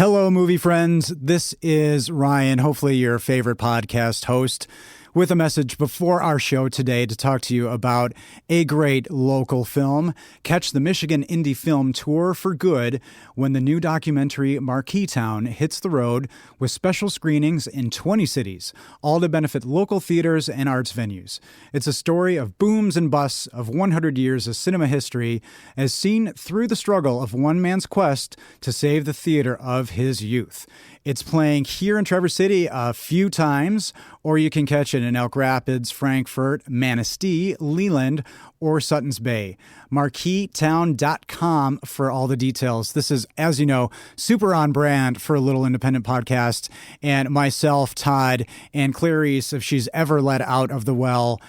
Hello, movie friends. This is Ryan, hopefully your favorite podcast host, with a message before our show today to talk to you about a great local film. Catch the Michigan Indie Film Tour for good when the new documentary Marquee Town hits the road with special screenings in 20 cities, all to benefit local theaters and arts venues. It's a story of booms and busts of 100 years of cinema history as seen through the struggle of one man's quest to save the theater of his youth. It's playing here in Traverse City a few times, or you can catch it in Elk Rapids, Frankfort, Manistee, Leland, or Suttons Bay. MarqueeTown.com for all the details. This is, as you know, super on brand for a little independent podcast. And myself, Todd, and Clarice, if she's ever let out of the well,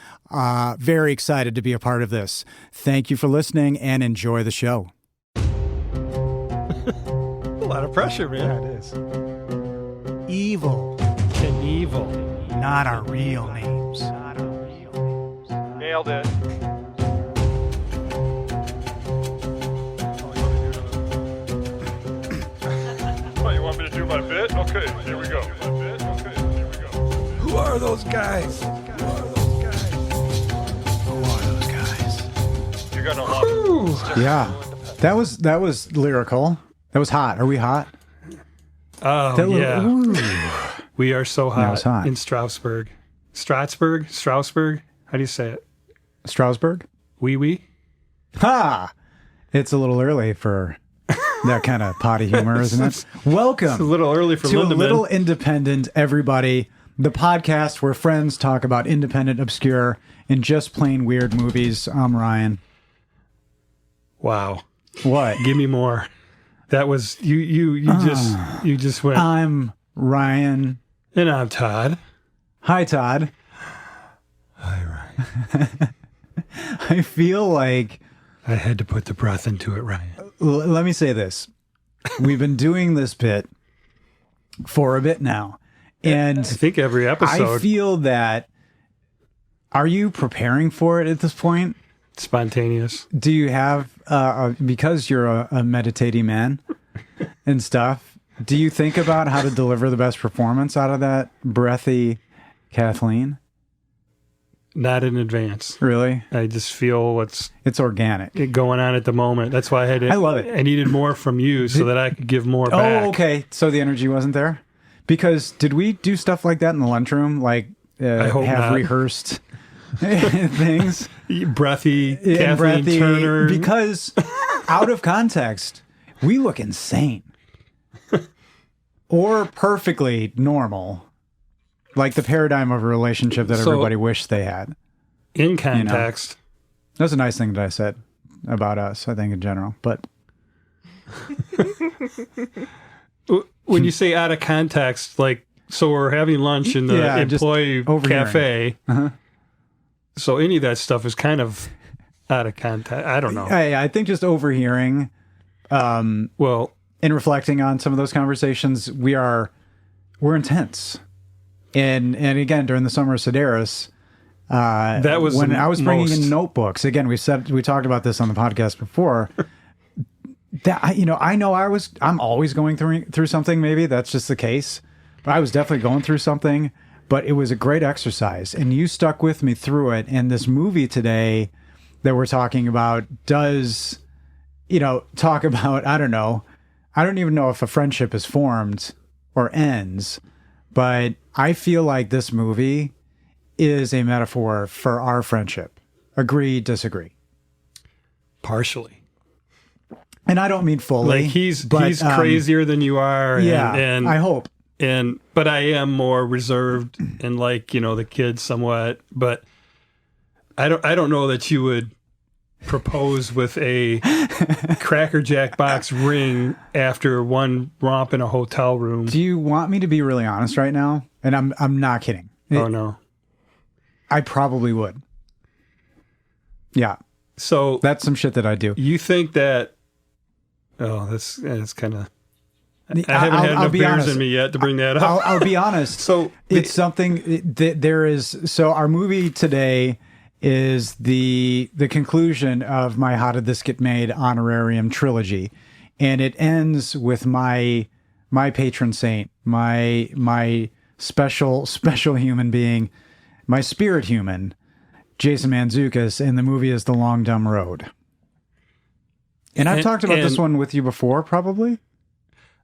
very excited to be a part of this. Thank you for listening and enjoy the show. A lot of pressure, man. Yeah, it is. Evil. Knievel. Not our real names. Nailed it. Oh, you want me to do my bit? Okay, here we go. Who are those guys? You're gonna love it. Yeah. That was lyrical. That was hot. Are we hot? Oh, That yeah. ooh. We are so That hot, was hot. in Strasbourg. Strasbourg? How do you say it? Strasbourg? Wee? Ha! It's a little early for that kind of potty humor, isn't it? Welcome It's a little early for to Lindemann. A Little Independent, everybody. The podcast where friends talk about independent, obscure, and just plain weird movies. I'm Ryan. Wow. What? Give me more. That was you just went. I'm Ryan. And I'm Todd. Hi, Todd. Hi, Ryan. I feel like I had to put the breath into it, Ryan. let me say this. We've been doing this bit for a bit now. And I think every episode I feel that, are you preparing for it at this point? spontaneous. Do you have, because you're a meditating man and stuff, do you think about how to deliver the best performance out of that breathy Kathleen? Not in advance. Really? I just feel what's It's organic. going on at the moment. That's why I had to, I love it. I needed more from you so that I could give more back. Oh, okay. So the energy wasn't there? Because did we do stuff like that in the lunchroom? Like I hope have not. rehearsed things? Breathy, And Kathleen breathy, Turner. because out of context, we look insane. Or perfectly normal. Like the paradigm of a relationship that So- everybody wished they had. in context. That's a nice thing that I said about us, I think, in general. But When you say out of context, like, so we're having lunch in the Yeah, just employee overhearing. cafe. Uh-huh. So any of that stuff is kind of out of context. I don't know. I think just overhearing Well, and reflecting on some of those conversations, we're intense. And again, during the summer of Sedaris, that was when the I was bringing most- in notebooks. Again, we talked about this on the podcast before. I'm always going through something. Maybe that's just the case, but I was definitely going through something. But it was a great exercise, and you stuck with me through it. And this movie today that we're talking about does, talk about, I don't know. I don't even know if a friendship is formed or ends, but I feel like this movie is a metaphor for our friendship. Agree, disagree. partially. And I don't mean fully. Like he's but, crazier than you are. Yeah, and I hope. but I am more reserved and like, the kids somewhat, but I don't know that you would propose with a Cracker Jack box ring after one romp in a hotel room. Do you want me to be really honest right now? And I'm not kidding. Oh no. I probably would. Yeah, So that's some shit that I do. you think that that's kind of I haven't had enough be beers honest. in me yet to bring that up. I'll be honest. So It's something that there is. So our movie today is the conclusion of my How Did This Get Made honorarium trilogy, and it ends with my my patron saint, my special human being, my spirit human, Jason Mantzoukas, and the movie is The Long Dumb Road. And I've talked about this one with you before, probably.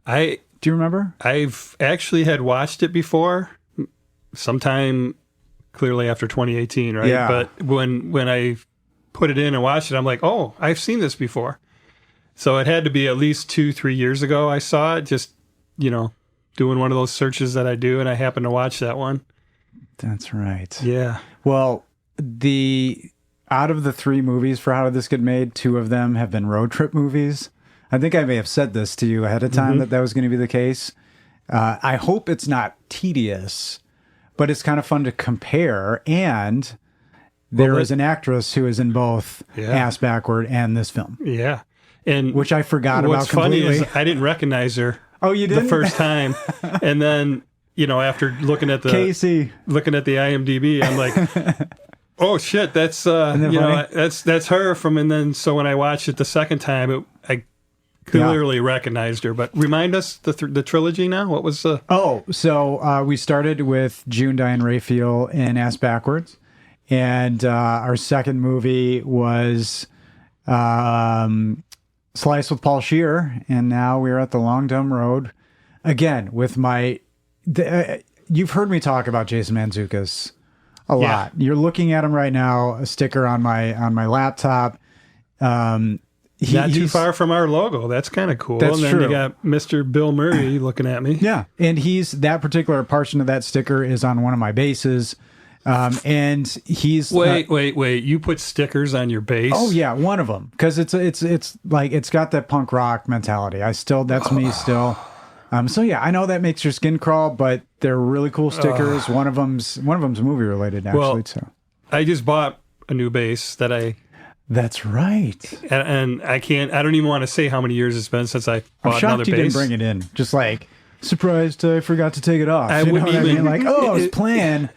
Do you remember? I've actually had watched it before, sometime clearly after 2018, right? Yeah. But when I put it in and watched it, I'm like, oh, I've seen this before. So it had to be at least 2-3 years ago I saw it, just, doing one of those searches that I do, and I happened to watch that one. That's right. Yeah. Well, out of the 3 movies for How Did This Get Made, 2 of them have been road trip movies. I think I may have said this to you ahead of time that was going to be the case. I hope it's not tedious, but it's kind of fun to compare. And there is an actress who is in both Ass Backward and this film. Yeah. And which I forgot about completely. What's funny is I didn't recognize her. Oh, you didn't? The first time. And then, after looking at the Casey, looking at the IMDb, I'm like, oh shit, that's that's her from. And then so when I watched it the second time, I clearly recognized her. But remind us the trilogy now. What was the? So we started with June Diane Raphael in Ass Backwards, and our second movie was Slice with Paul Scheer, and now we're at The Long Dumb Road again with you've heard me talk about Jason Mantzoukas a lot. You're looking at him right now, a sticker on my laptop. Not too far from our logo. That's kind of cool. That's and then true. You got Mr. Bill Murray looking at me. Yeah, and that particular portion of that sticker is on one of my bases. And he's wait. You put stickers on your base? Oh yeah, one of them, because it's like it's got that punk rock mentality. That's me still. So yeah, I know that makes your skin crawl, but they're really cool stickers. One of them's movie related actually. Well, so I just bought a new bass that I. That's right. And I don't even want to say how many years it's been since I bought another bass. You didn't bring it in. Just like surprised I forgot to take it off. I wouldn't even like I was playing.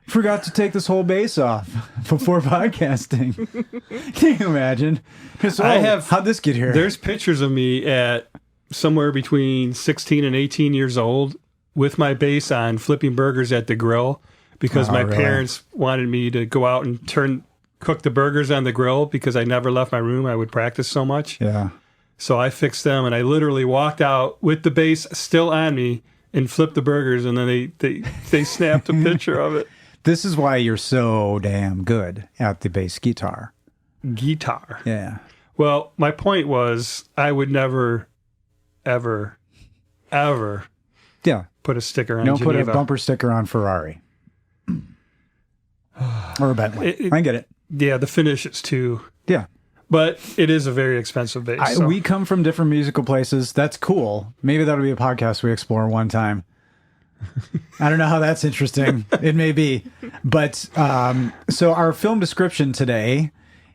Forgot to take this whole bass off before podcasting. Can you imagine? How'd this get here? There's pictures of me at somewhere between 16 and 18 years old with my bass on, flipping burgers at the grill because my parents wanted me to go out and cook the burgers on the grill because I never left my room. I would practice so much. Yeah. So I fixed them, and I literally walked out with the bass still on me and flipped the burgers, and then they snapped a picture of it. This is why you're so damn good at the bass guitar. Yeah. Well, my point was I would never, ever, ever put a sticker on Geneva. Don't put a bumper sticker on Ferrari. Or a Bentley. I get it. Yeah, the finish is too. Yeah. But it is a very expensive bass. We come from different musical places. That's cool. Maybe that'll be a podcast we explore one time. I don't know how that's interesting. It may be. But so our film description today,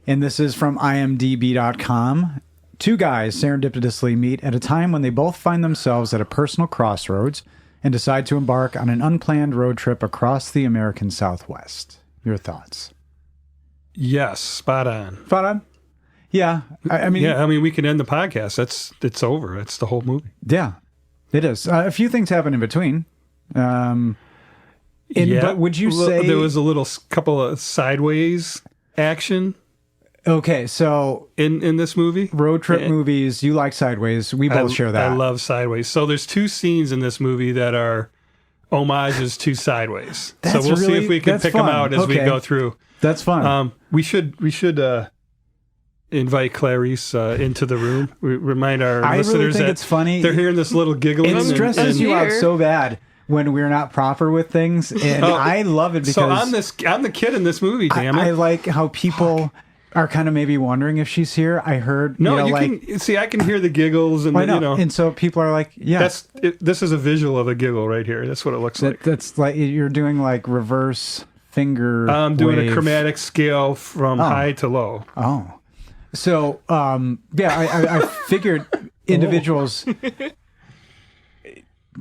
and this is from imdb.com. 2 guys serendipitously meet at a time when they both find themselves at a personal crossroads and decide to embark on an unplanned road trip across the American Southwest. Your thoughts? Yes, spot on. Spot on? Yeah. I mean, we can end the podcast. It's over. It's the whole movie. Yeah, it is. A few things happen in between. But would you say there was a couple of sideways action? Okay, so in this movie, road trip movies, you like Sideways. We both share that. I love Sideways. So there's 2 scenes in this movie that are homages to Sideways. So we'll see if we can pick them out as we go through. That's fun. We should invite Clarice into the room. We remind our listeners really think that it's funny. They're hearing this little giggling. It stresses you out so bad when we're not proper with things, and I love it because I'm the kid in this movie. Damn it! I like how people are kind of maybe wondering if she's here. I heard can see. I can hear the giggles and and so people are like, yeah, this is a visual of a giggle right here. That's what it looks like. That's like you're doing like reverse finger. I'm doing a chromatic scale from high to low. Oh, so I figured individuals.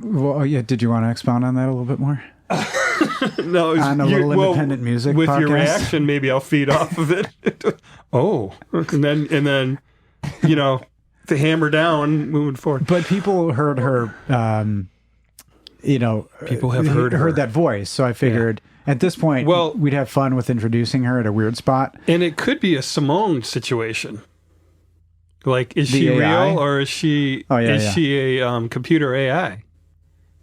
Well, yeah. Did you want to expound on that a little bit more? No, on a little independent music with podcast? Your reaction. Maybe I'll feed off of it. And then to hammer down moving forward. But people heard her, People have heard her. that voice. So I figured at this point, Well- we'd have fun with introducing her at a weird spot. And it could be a Simone situation. Like, is The she AI? real or is she she a computer AI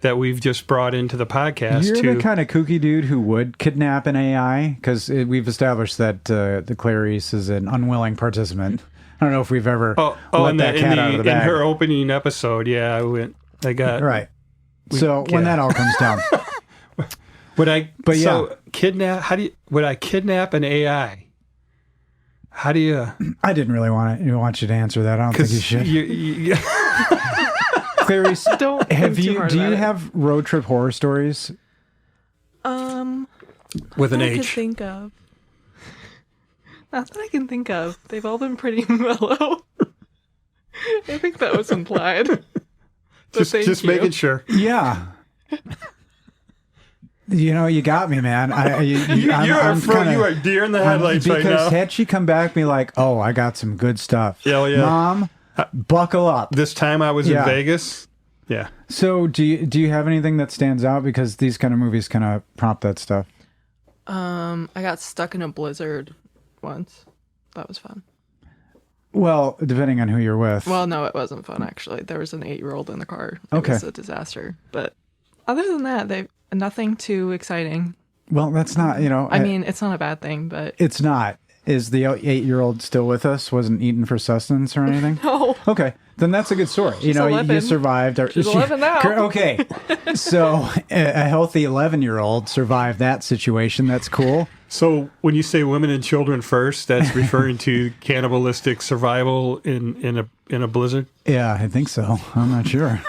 that we've just brought into the podcast? You're the kind of kooky dude who would kidnap an AI, because we've established that the Clarice is an unwilling participant. I don't know if we've ever let in that cat out of the in bag. her opening episode, I got Right. So when that all comes down, Would I? But kidnap? Would I kidnap an AI? How do you? I didn't really want you to answer that. I don't think you should. Clarice, Don't have think too you? hard Do you about it. have road trip horror stories? With an I could H. think of. Not that I can think of. They've all been pretty mellow. I think that was implied. But Just making sure. Yeah. You got me, man. You are deer in the headlights right because now. had she come back, be like, "Oh, I got some good stuff." Yeah, yeah. Mom, buckle up. This time I was in Yeah. Vegas. Yeah. So, do you have anything that stands out, because these kind of movies kind of prompt that stuff? I got stuck in a blizzard once. That was fun. Well, depending on who you're with. Well, no, it wasn't fun actually. There was an 8-year-old in the car. It Okay. was a disaster. But other than that, they nothing too exciting. Well, that's not. I mean, it's not a bad thing, but it's not. Is the 8-year-old still with us? Wasn't eaten for sustenance or anything? no. Okay, then that's a good story. She's you 11. survived. She's 11 now. Okay, so a healthy 11-year-old survived that situation. That's cool. So when you say women and children first, that's referring to cannibalistic survival in a blizzard, Yeah, I think so. I'm not sure.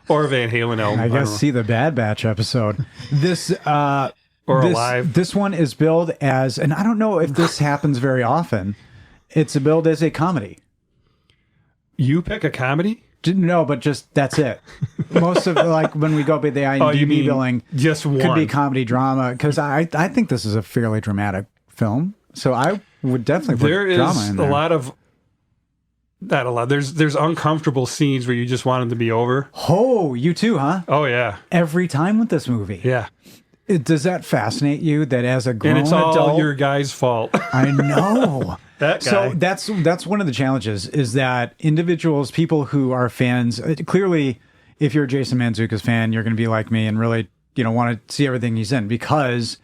or a Van Halen album. I don't guess know. see the Bad Batch episode. This Or this, Alive. This one is billed as, and I don't know if this happens very often. It's billed as a comedy. You pick a comedy? No, but just that's it. Most of when we go by the IMDb you mean billing, just one? could be comedy drama, because I think this is a fairly dramatic film. So I would definitely put There drama is in a there. lot of not a lot. There's uncomfortable scenes where you just want them to be over. Oh, you too, huh? Oh yeah, Every time with this movie. yeah. Does that fascinate you that as a grown And it's all adult? your guy's fault. I know. That guy. So that's one of the challenges, is that individuals, people who are fans, clearly, if you're a Jason Mantzoukas fan, you're going to be like me and really, want to see everything he's in, because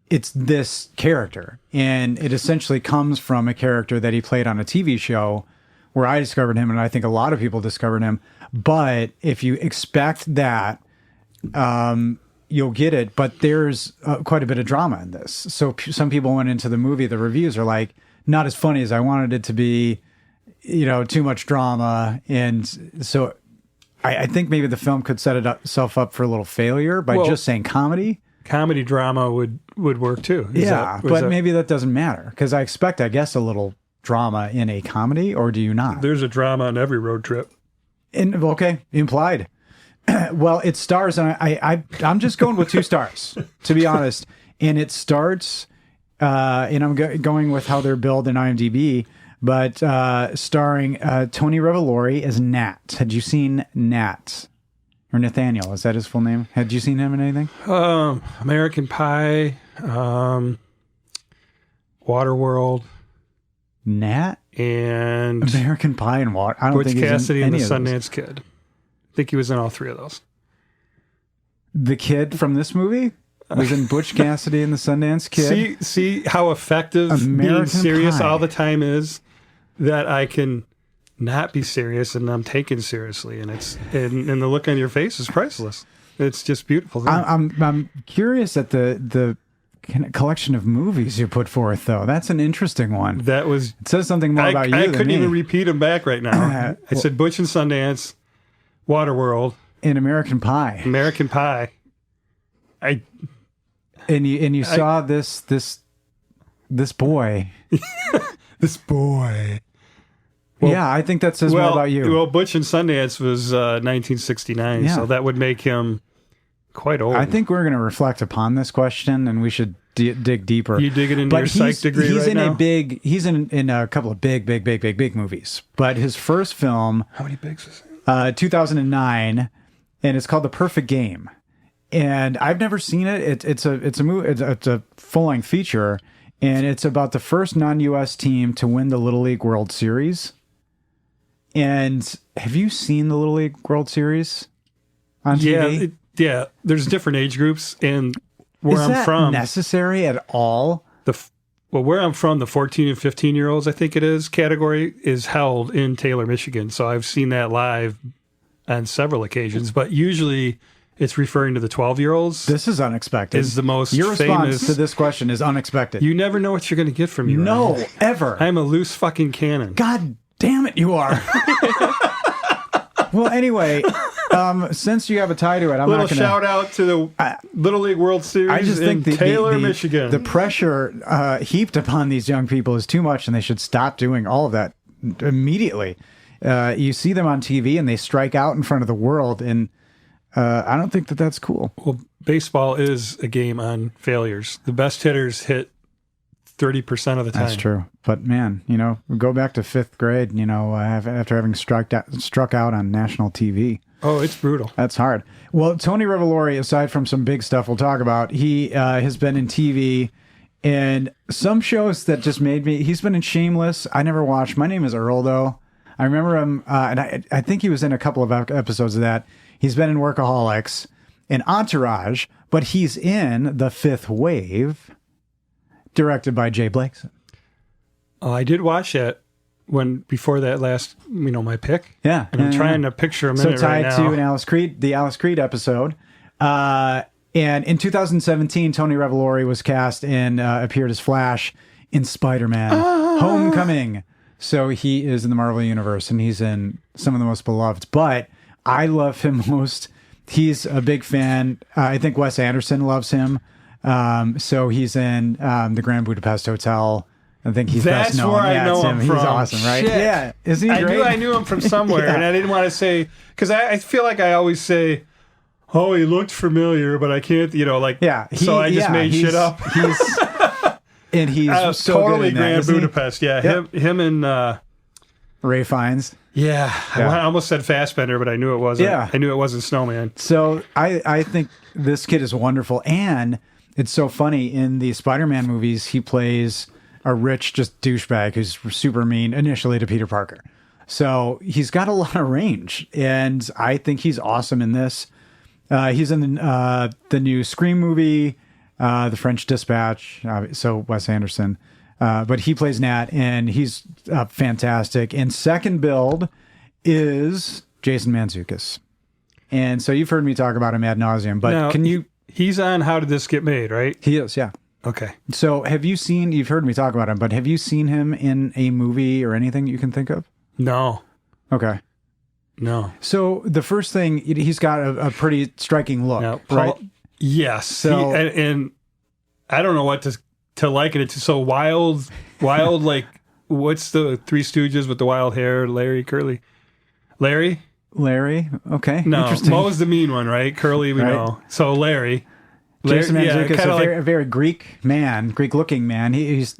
it's this character, and it essentially comes from a character that he played on a TV show where I discovered him, and I think a lot of people discovered him. But if you expect that, you'll get it. But there's quite a bit of drama in this. So some people went into the movie, the reviews are like, not as funny as I wanted it to be, too much drama. And so I think maybe the film could set itself up for a little failure by just saying comedy. Comedy drama would work too. Maybe that doesn't matter, because I expect, I guess, a little drama in a comedy, or do you not? There's a drama on every road trip. Okay, implied. Well, it stars, and I'm just going with 2 stars, to be honest. And it starts, and I'm going with how they're billed in IMDb, but starring Tony Revolori as Nat. Had you seen Nat? Or Nathaniel, is that his full name? Had you seen him in anything? American Pie, Waterworld, Nat? and American Pie and Water. I don't Butch think he's in Cassidy and the any of those. Sundance Kid. I think he was in all 3 of those. The kid from this movie was in Butch Cassidy and the Sundance Kid. See how effective being American serious Pie. all the time is, that I can not be serious and I'm taken seriously, and and the look on your face is priceless. It's just beautiful. I'm curious at the collection of movies you put forth, though. That's an interesting one. That was It says something more about you I than couldn't me. even repeat them back right now. I said Butch and Sundance, Waterworld, In American Pie, American Pie. and you saw this boy. This boy. Yeah, I think that says more about you. Well, Butch and Sundance was 1969, Yeah. so that would make him quite old. I think we're going to reflect upon this question, and we should dig deeper. You digging into your psych degree he's right in now? He's in a couple of big movies. But his first film, How many bigs is it? 2009, and it's called The Perfect Game. And I've never seen it. It's a movie. It's a full-length feature, and it's about the first non-U.S. team to win the Little League World Series. And have you seen the Little League World Series on TV? Yeah. There's different age groups, and where Is I'm that from, necessary at all? where I'm from, the 14 and 15 year olds, I think it is, category is held in Taylor, Michigan. So I've seen that live on several occasions, but usually it's referring to the 12-year-olds. This is unexpected. Is the most Your response famous. to this question is unexpected. You never know what you're going to get from me. no, Ryan. ever. I'm a loose fucking cannon. God damn it, you are. Well, anyway, since you have a tie to it, I'm Little not going shout out to the Little League World Series I just in think Taylor, Michigan. the pressure heaped upon these young people is too much, and they should stop doing all of that immediately. You see them on TV, and they strike out in front of the world, and I don't think that that's cool. Well, baseball is a game on failures. The best hitters hit 30% of the time. That's true. But man, go back to 5th grade, after having struck out on national TV. Oh, it's brutal. That's hard. Well, Tony Revolori, aside from some big stuff we'll talk about, he has been in TV and some shows that just made me. He's been in Shameless. I never watched. My Name is Earl, though. I remember him, and I think he was in a couple of episodes of that. He's been in Workaholics and Entourage, but he's in The Fifth Wave, directed by Jay Blakeson. Oh, I did watch that before that last, my pick. Yeah. And I'm trying to picture a So minute right tied now. to the Alice Creed episode. And in 2017, Tony Revolori was cast and appeared as Flash in Spider-Man Homecoming. So he is in the Marvel Universe, and he's in some of the most beloved. But I love him most. He's a big fan. I think Wes Anderson loves him. So he's in the Grand Budapest Hotel. I think he's That's best known. where I Yeah, know it's him He's from. awesome, right? Shit. Yeah. Isn't he great? I knew him from somewhere, Yeah. and I didn't want to say, because I feel like I always say, oh, he looked familiar, but I can't, Yeah. so I just made shit up. He's so totally good in that, Grand isn't he? Budapest. Yeah, Yep. him and Ray Fiennes. yeah, Yeah. I almost said Fassbender, but I knew it wasn't. Yeah. I knew it wasn't Snowman. So I think this kid is wonderful. And it's so funny, in the Spider-Man movies, he plays a rich, just douchebag who's super mean initially to Peter Parker. So he's got a lot of range. And I think he's awesome in this. He's in the new Scream movie, The French Dispatch. So Wes Anderson. But he plays Nat, and he's fantastic. And second build is Jason Mantzoukas. And so you've heard me talk about him ad nauseum, but Now, can you... He's on How Did This Get Made, right? He is, yeah. Okay. So you've heard me talk about him, but have you seen him in a movie or anything you can think of? No. Okay. No. So the first thing, he's got a pretty striking look, Now, right? Yes. So- And I don't know what to liken it to. So wild, like, what's the Three Stooges with the wild hair? Larry? Larry? Okay. No, Interesting. Mo's the mean one, right? Curly, we Right. know. So Larry. Jason Mantzoukas, kind of like a very Greek-looking man. He's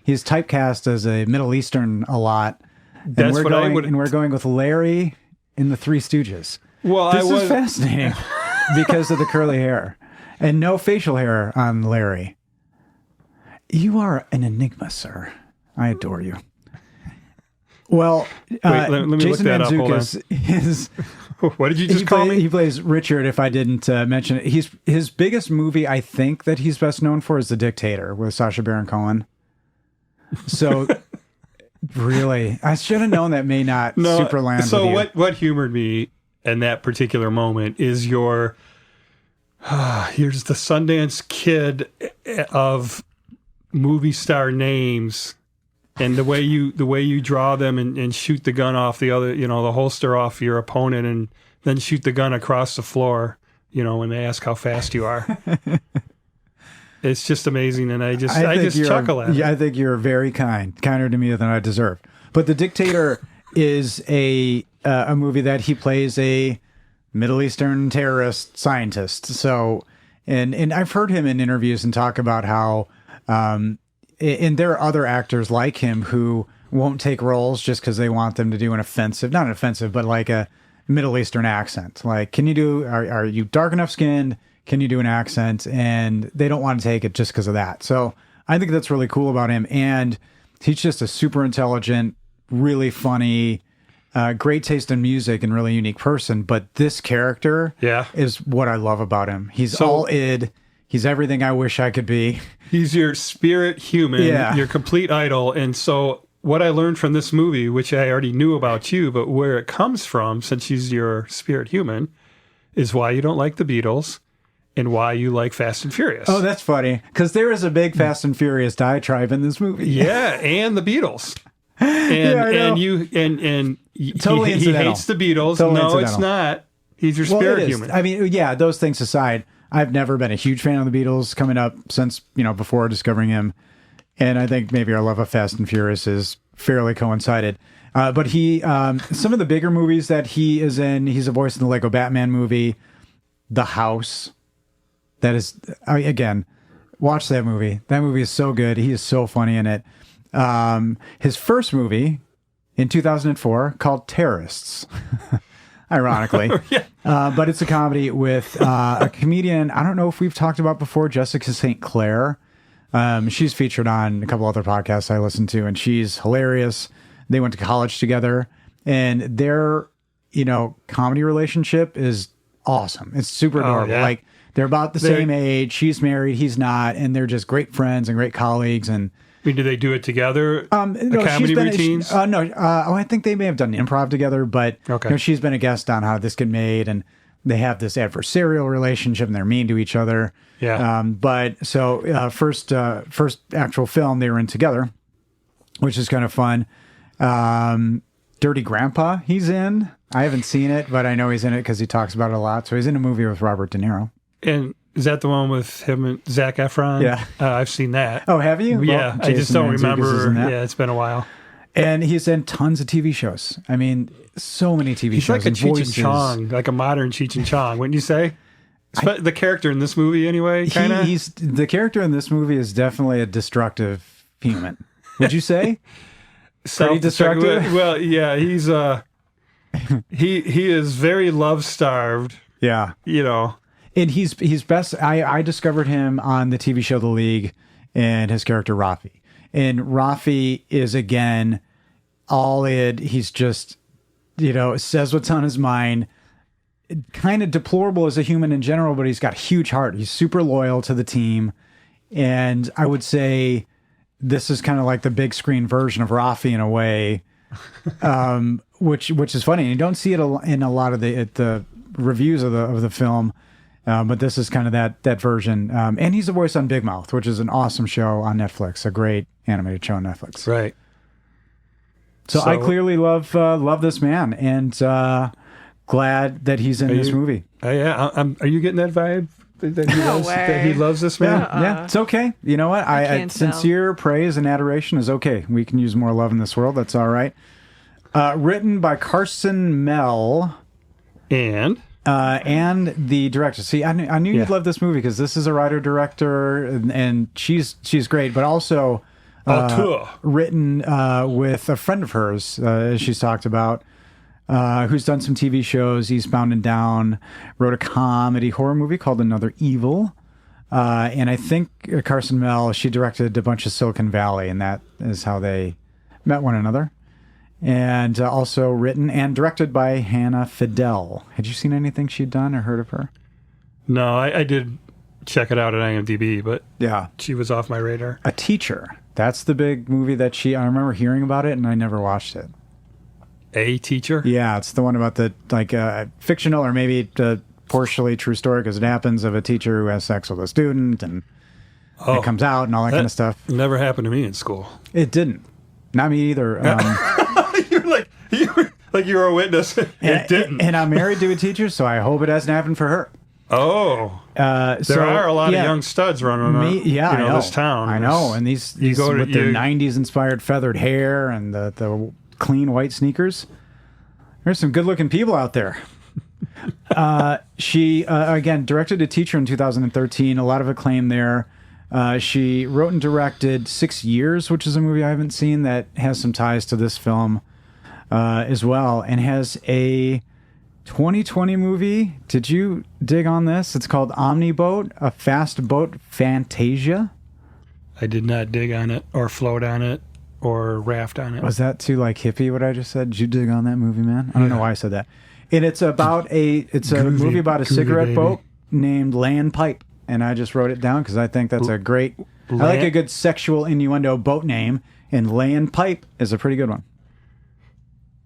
typecast as a Middle Eastern a lot. And That's we're what I going, would- And we're going with Larry in the Three Stooges. Well, This is fascinating because of the curly hair and no facial hair on Larry. You are an enigma, sir. I adore you. Well, let me look Jason that up. Hold Mantzoukas is... What did you just call me? He plays Richard, if I didn't mention it. His biggest movie, I think, that he's best known for is The Dictator with Sacha Baron Cohen. So, really, I should have known that may not super land So with you. what humored me in that particular moment is here's the Sundance Kid of movie star names, and the way you draw them and shoot the gun off the other, the holster off your opponent, and then shoot the gun across the floor, when they ask how fast you are. It's just amazing, and I just chuckle at it. Yeah, I think you're very kinder to me than I deserve. But The Dictator is a movie that he plays a Middle Eastern terrorist scientist. So And I've heard him in interviews and talk about how, and there are other actors like him who won't take roles just because they want them to do not an offensive, but like a Middle Eastern accent. Like, are you dark enough skinned? Can you do an accent? And they don't want to take it just because of that. So I think that's really cool about him. And he's just a super intelligent, really funny, great taste in music and really unique person. But this character is what I love about him. He's all id. He's everything I wish I could be. He's your spirit human, your complete idol. And so what I learned from this movie, which I already knew about you, but where it comes from, since he's your spirit human, is why you don't like the Beatles and why you like Fast and Furious. Oh, that's funny. Because there is a big Fast and Furious diatribe in this movie. Yeah, and the Beatles. And Totally he hates the Beatles. Totally no, incidental. it's not. He's your spirit human. I mean, yeah, those things aside, I've never been a huge fan of the Beatles coming up since, before discovering him. And I think maybe our love of Fast and Furious is fairly coincided. But he, some of the bigger movies that he is in, he's a voice in the Lego Batman movie, The House. That is, again, watch that movie. That movie is so good. He is so funny in it. His first movie in 2004 called Terrorists, ironically. But it's a comedy with a comedian I don't know if we've talked about before, Jessica St. Clair. She's featured on a couple other podcasts I listen to, and she's hilarious. They went to college together, and their, comedy relationship is awesome. It's super adorable. Yeah. Like, they're about the same age. She's married, he's not, and they're just great friends and great colleagues. And I mean, do they do it together? no, comedy routines? I think they may have done improv together, but she's been a guest on How This Get Made, and they have this adversarial relationship, and they're mean to each other. Yeah. But so first actual film they were in together, which is kind of fun. Dirty Grandpa, he's in. I haven't seen it, but I know he's in it because he talks about it a lot. So he's in a movie with Robert De Niro. And is that the one with him and Zac Efron? Yeah. I've seen that. Oh, have you? Yeah, Well, I just Jason don't Mantzoukas is remember. in that. Yeah, it's been a while. And he's in tons of TV shows. I mean, so many TV He's shows. like a and Cheech and voices. Chong, like a modern Cheech and Chong, wouldn't you say? The character in this movie, anyway, kind of. He's the character in this movie is definitely a destructive human. Would you say? Pretty destructive? Well, yeah, he's he is very love starved. Yeah. And he's best. I discovered him on the TV show The League and his character Rafi. And Rafi is, again, all id. He's just, says what's on his mind. Kind of deplorable as a human in general, but he's got a huge heart. He's super loyal to the team. And I would say this is kind of like the big screen version of Rafi in a way, which is funny. And you don't see it in a lot of the reviews of the film. But this is kind of that version. And he's a voice on Big Mouth, which is an awesome show on Netflix, a great animated show on Netflix. Right. So I clearly love this man, and glad that he's in this movie. Yeah. Are you getting that vibe? That he loves this man? Yeah, it's okay. You know what? I sincere praise and adoration is okay. We can use more love in this world. That's all right. Written by Carson Mell. And the director. See, I knew you'd love this movie because this is a writer-director, and she's great, but also written with a friend of hers, as she's talked about, who's done some TV shows, Eastbound and Down, wrote a comedy horror movie called Another Evil, and I think Carson Mell, she directed a bunch of Silicon Valley, and that is how they met one another. And also written and directed by Hannah Fidel. Had you seen anything she'd done or heard of her? No, I did check it out at IMDb, but she was off my radar. A Teacher. That's the big movie that I remember hearing about it, and I never watched it. A Teacher? Yeah, it's the one about the fictional or maybe partially true story because it happens of a teacher who has sex with a student and it comes out and all that kind of stuff. Never happened to me in school. It didn't. Not me either. You were a witness. It didn't. And I'm married to a teacher, so I hope it hasn't happened for her. Oh, there are a lot of young studs running around. I know this town. I know, and these with their '90s inspired feathered hair and the clean white sneakers. There's some good looking people out there. She, again, directed a teacher in 2013, a lot of acclaim there. She wrote and directed 6 Years, which is a movie I haven't seen that has some ties to this film as well, and has a 2020 movie. Did you dig on this? It's called Omniboat, a fast boat Fantasia. I did not dig on it or float on it or raft on it. Was that too like hippie what I just said? Did you dig on that movie, man? I don't know why I said that. And it's about a movie about a cigarette baby. boat named Land Pipe. And I just wrote it down because I think that's a great, I like a good sexual innuendo boat name. And Land Pipe is a pretty good one.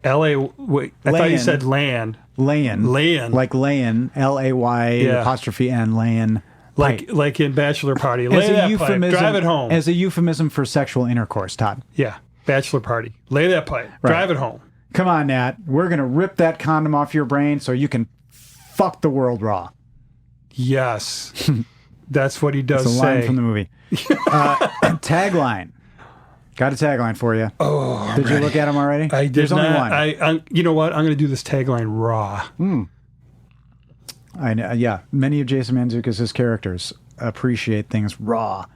L.A. Wait, I thought you said land. Layin. Like layin, L-A-Y apostrophe N, layin. Like in Bachelor Party. As Lay a that pipe. euphemism, Drive it home. As a euphemism for sexual intercourse, Todd. Yeah. Bachelor Party. Lay that pipe. Right. Drive it home. Come on, Nat. We're going to rip that condom off your brain so you can fuck the world raw. Yes. That's what he does It's a say. line from the movie. Tagline. Got a tagline for you. Oh, Did you look at them already? I did There's not. only one. You know what? I'm going to do this tagline raw. I know, yeah. Many of Jason Mantzoukas' characters appreciate things raw.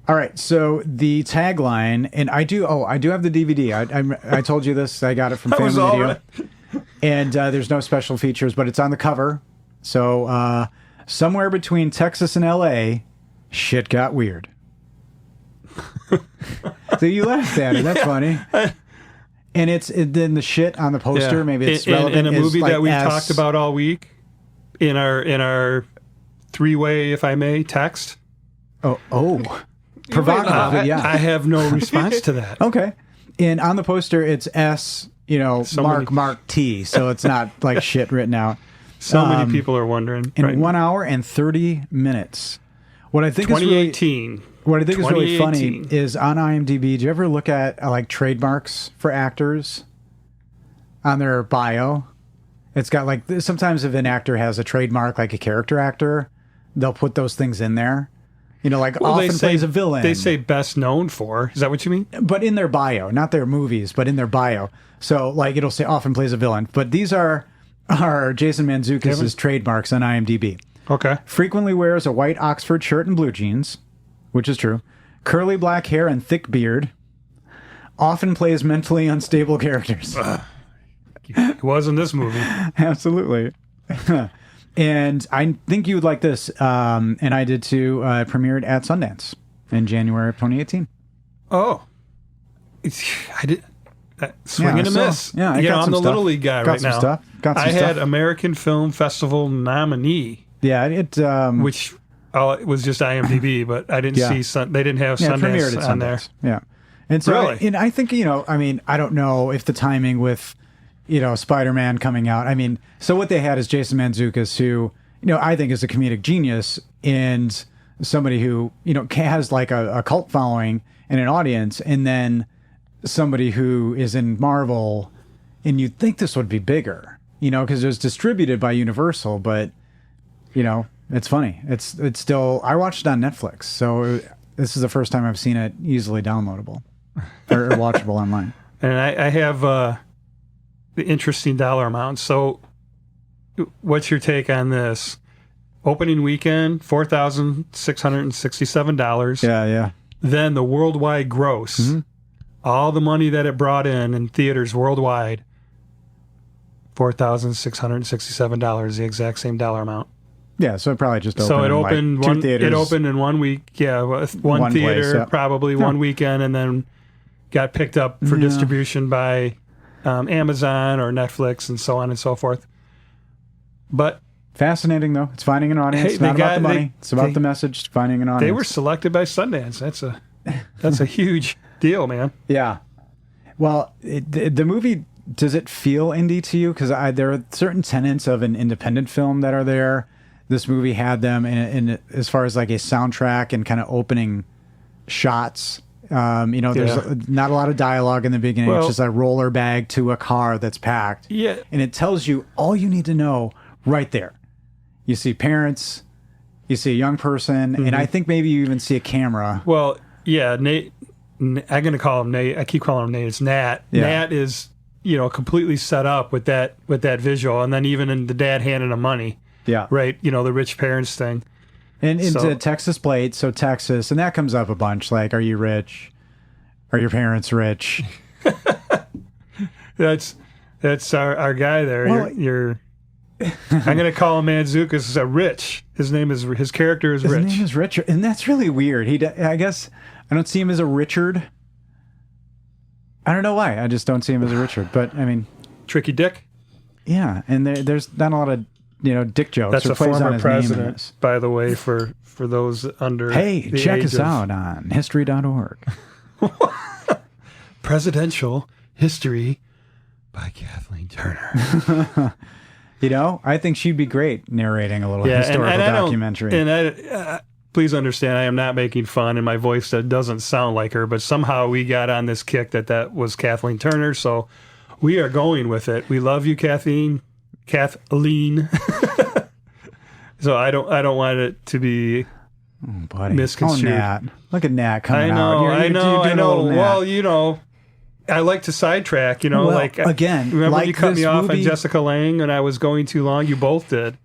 All right, so the tagline, and I do have the DVD. I told you this. I got it from Family Video. And there's no special features, but it's on the cover. So somewhere between Texas and L.A., shit got weird. So you laughed at it. That's funny. And then the shit on the poster, maybe it's relevant. In a movie like that we S. talked about all week, in our three-way, if I may, text. Oh. Provocative, yeah. I have no response to that. Okay. And on the poster, it's S, Mark T. So it's not like shit written out. So many people are wondering. In right 1 hour and 30 minutes. What I think is really 2018. What I think is really funny 2018. is on IMDb, do you ever look at like trademarks for actors on their bio? It's got like, sometimes if an actor has a trademark, like a character actor, they'll put those things in there. Like often plays a villain. They say best known for. Is that what you mean? But in their bio, not their movies, but in their bio. So like it'll say often plays a villain. But these are Jason Mantzoukas' trademarks on IMDb. Okay. Frequently wears a white Oxford shirt and blue jeans, which is true. Curly black hair and thick beard. Often plays mentally unstable characters. It was in this movie. Absolutely. And I think you would like this, and I did too. Premiered at Sundance in January of 2018. Oh. I did. Swing and a miss. Yeah, I got I'm some the stuff. Little League guy Got right some now. stuff. Got some I had stuff. American Film Festival nominee, Yeah, it which it was just IMDb, but I didn't Yeah. see they didn't have premiered Sundance at on there. Sundance. Yeah, and so Really? and I think I don't know if the timing with Spider-Man coming out. I mean, so what they had is Jason Mantzoukas, who I think is a comedic genius and somebody who has like a cult following and an audience, and then somebody who is in Marvel, and you'd think this would be bigger, because it was distributed by Universal, but it's funny. It's still, I watched it on Netflix, so this is the first time I've seen it easily downloadable or watchable online. And I have the interesting dollar amount. So, what's your take on this? Opening weekend, $4,667. Yeah. Then the worldwide gross, all the money that it brought in theaters worldwide, $4,667, the exact same dollar amount. Yeah, so it probably just opened. So it in, opened like, two one. theaters. It opened in 1 week. Yeah, one One theater, place, yeah. probably one weekend, and then got picked up for distribution by Amazon or Netflix and so on and so forth. But Fascinating though. It's finding an audience. Hey, It's not they about the got- money. It's about the message. It's finding an audience. they were selected by Sundance. That's a huge deal, man. Yeah. Well, the movie, does it feel indie to you? Because there are certain tenets of an independent film that are there. This movie had them in as far as like a soundtrack and kind of opening shots. There's not a lot of dialogue in the beginning. Well- it's just a roller bag to a car that's packed. Yeah. And it tells you all you need to know right there. You see parents, you see a young person, and I think maybe you even see a camera. Well, yeah, Nate. I'm going to call him Nate. I keep calling him Nate. It's Nat. Yeah. Nat is, completely set up with that visual, and then even in the dad handing him money, Yeah. right? The rich parents thing. And into So- Texas plate, so Texas, and that comes up a bunch. Like, are you rich? Are your parents rich? That's our guy there. Well, you're I'm gonna call him Manzukis Rich. His character is His Rich. name is Richard, and that's really weird. I guess I don't see him as a Richard. I don't know why. I just don't see him as a Richard. But I mean, Tricky Dick. yeah, and there's not a lot of dick jokes. That's or a plays on former his name in president, this. by the way, for those under. Hey, the check age us of out on history.org. Presidential History by Kathleen Turner. I think she'd be great narrating a little historical documentary. Please understand, I am not making fun, and my voice doesn't sound like her, but somehow we got on this kick that was Kathleen Turner, so we are going with it. We love you, Kathleen. So I don't want it to be Buddy. misconstrued. Oh, Nat. Look at Nat coming I out. know, You're doing a little Nat. Well, I like to sidetrack, Well, like again, remember like when you cut this me off on movie- Jessica Lange and I was going too long? You both did.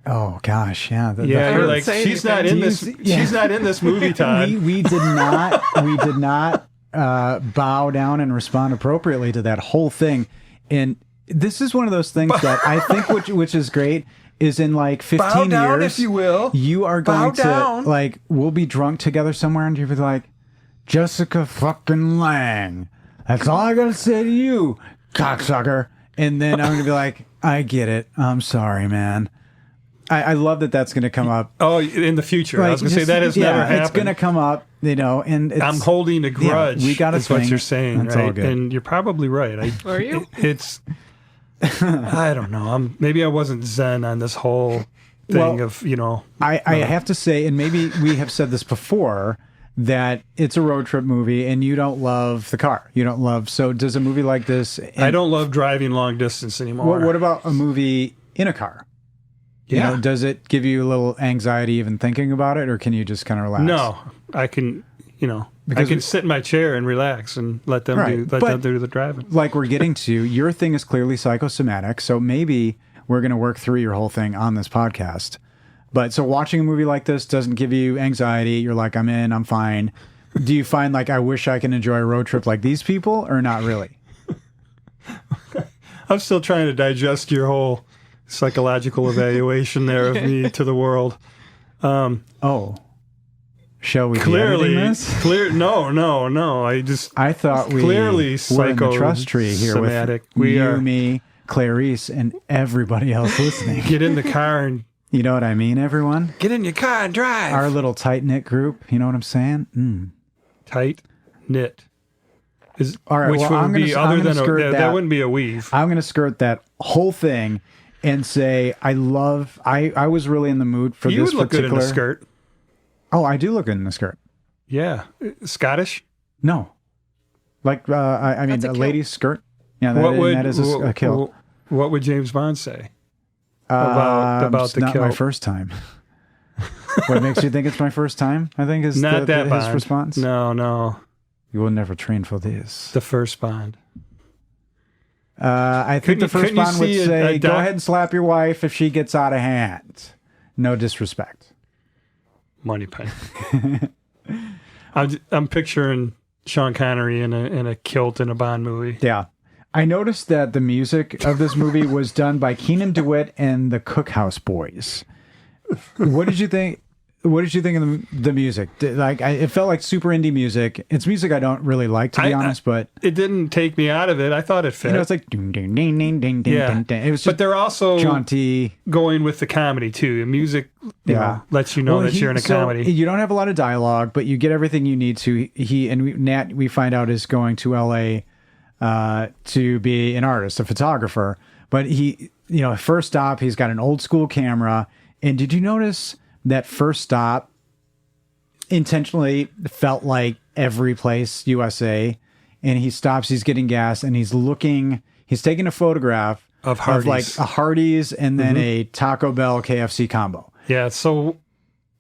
Oh gosh, yeah. Yeah, you're didn't like, say she's not anything. in this. Yeah. She's not in this movie, Todd. we did not bow down and respond appropriately to that whole thing. And this is one of those things that I think which is great is in like 15 Bow down, years if you will. you are going Bow to down. like we'll be drunk together somewhere and you'll be like, Jessica fucking Lange. That's all I gotta say to you, cocksucker. And then I'm gonna be like, I get it. I'm sorry, man. I love that that's going to come up. Oh, in the future. I was going to say that has never happened. It's going to come up, and it's, I'm holding a grudge. we got a is what thing. you're saying, That's all right? good. And you're probably right. Are you? It's. I don't know. Maybe I wasn't zen on this whole thing Well, of I have to say, and maybe we have said this before, that it's a road trip movie, and you don't love the car. You don't love. So does a movie like this? I don't love driving long distance anymore. What about a movie in a car? Yeah. Does it give you a little anxiety even thinking about it, or can you just kind of relax? No, I can. Because I can we- sit in my chair and relax and let them Right, them do the driving. Like we're getting to, your thing is clearly psychosomatic, so maybe we're going to work through your whole thing on this podcast. But so watching a movie like this doesn't give you anxiety. You're like, I'm in, I'm fine. Do you find like, I wish I can enjoy a road trip like these people, or not really? I'm still trying to digest your whole psychological evaluation there of me to the world. Oh, shall we Clearly, be editing this? No. I thought we Clearly were in the trust tree here with psychosomatic. We you, are- me, Clarice, and everybody else listening. Get in the car and You know what I mean, everyone? get in your car and drive. Our little tight-knit group, you know what I'm saying? Tight knit. All right, which well, would I'm be gonna- I'm other gonna than skirt that that. wouldn't be a weave. I'm going to skirt that whole thing and say I was really in the mood for You this would look particular. good in a skirt. Oh, I do look good in the skirt. Yeah, Scottish. No. Like, I mean, That's a a kilt. lady's skirt. Yeah, that is a kilt. What would James Bond say about It's the not my kilt? first time. What makes you think it's my first time? I think is Not that his Bond. response. No, You will never train for this. the first Bond. I think Couldn't the you- first couldn't you Bond would see a say, "Go doc- ahead and slap your wife if she gets out of hand." No disrespect. Money penny. I'm picturing Sean Connery in a kilt in a Bond movie. Yeah. I noticed that the music of this movie was done by Keenan DeWitt and the Cookhouse Boys. What did you think? What did you think of the music? It felt like super indie music. It's music I don't really like, to be honest, but It didn't take me out of it. I thought it fit. it's like ding ding ding ding ding ding. Yeah. Ding. It was but just they're also jaunty. going with the comedy too. The music, lets you know Well, that you're in a comedy. You don't have a lot of dialogue, but you get everything you need to. Nat, we find out, is going to LA to be an artist, a photographer. But first stop, he's got an old school camera. And did you notice that first stop intentionally felt like every place USA? And he stops, he's getting gas, and he's taking a photograph Of like Hardee's. a Hardee's and then a Taco Bell KFC combo. Yeah. So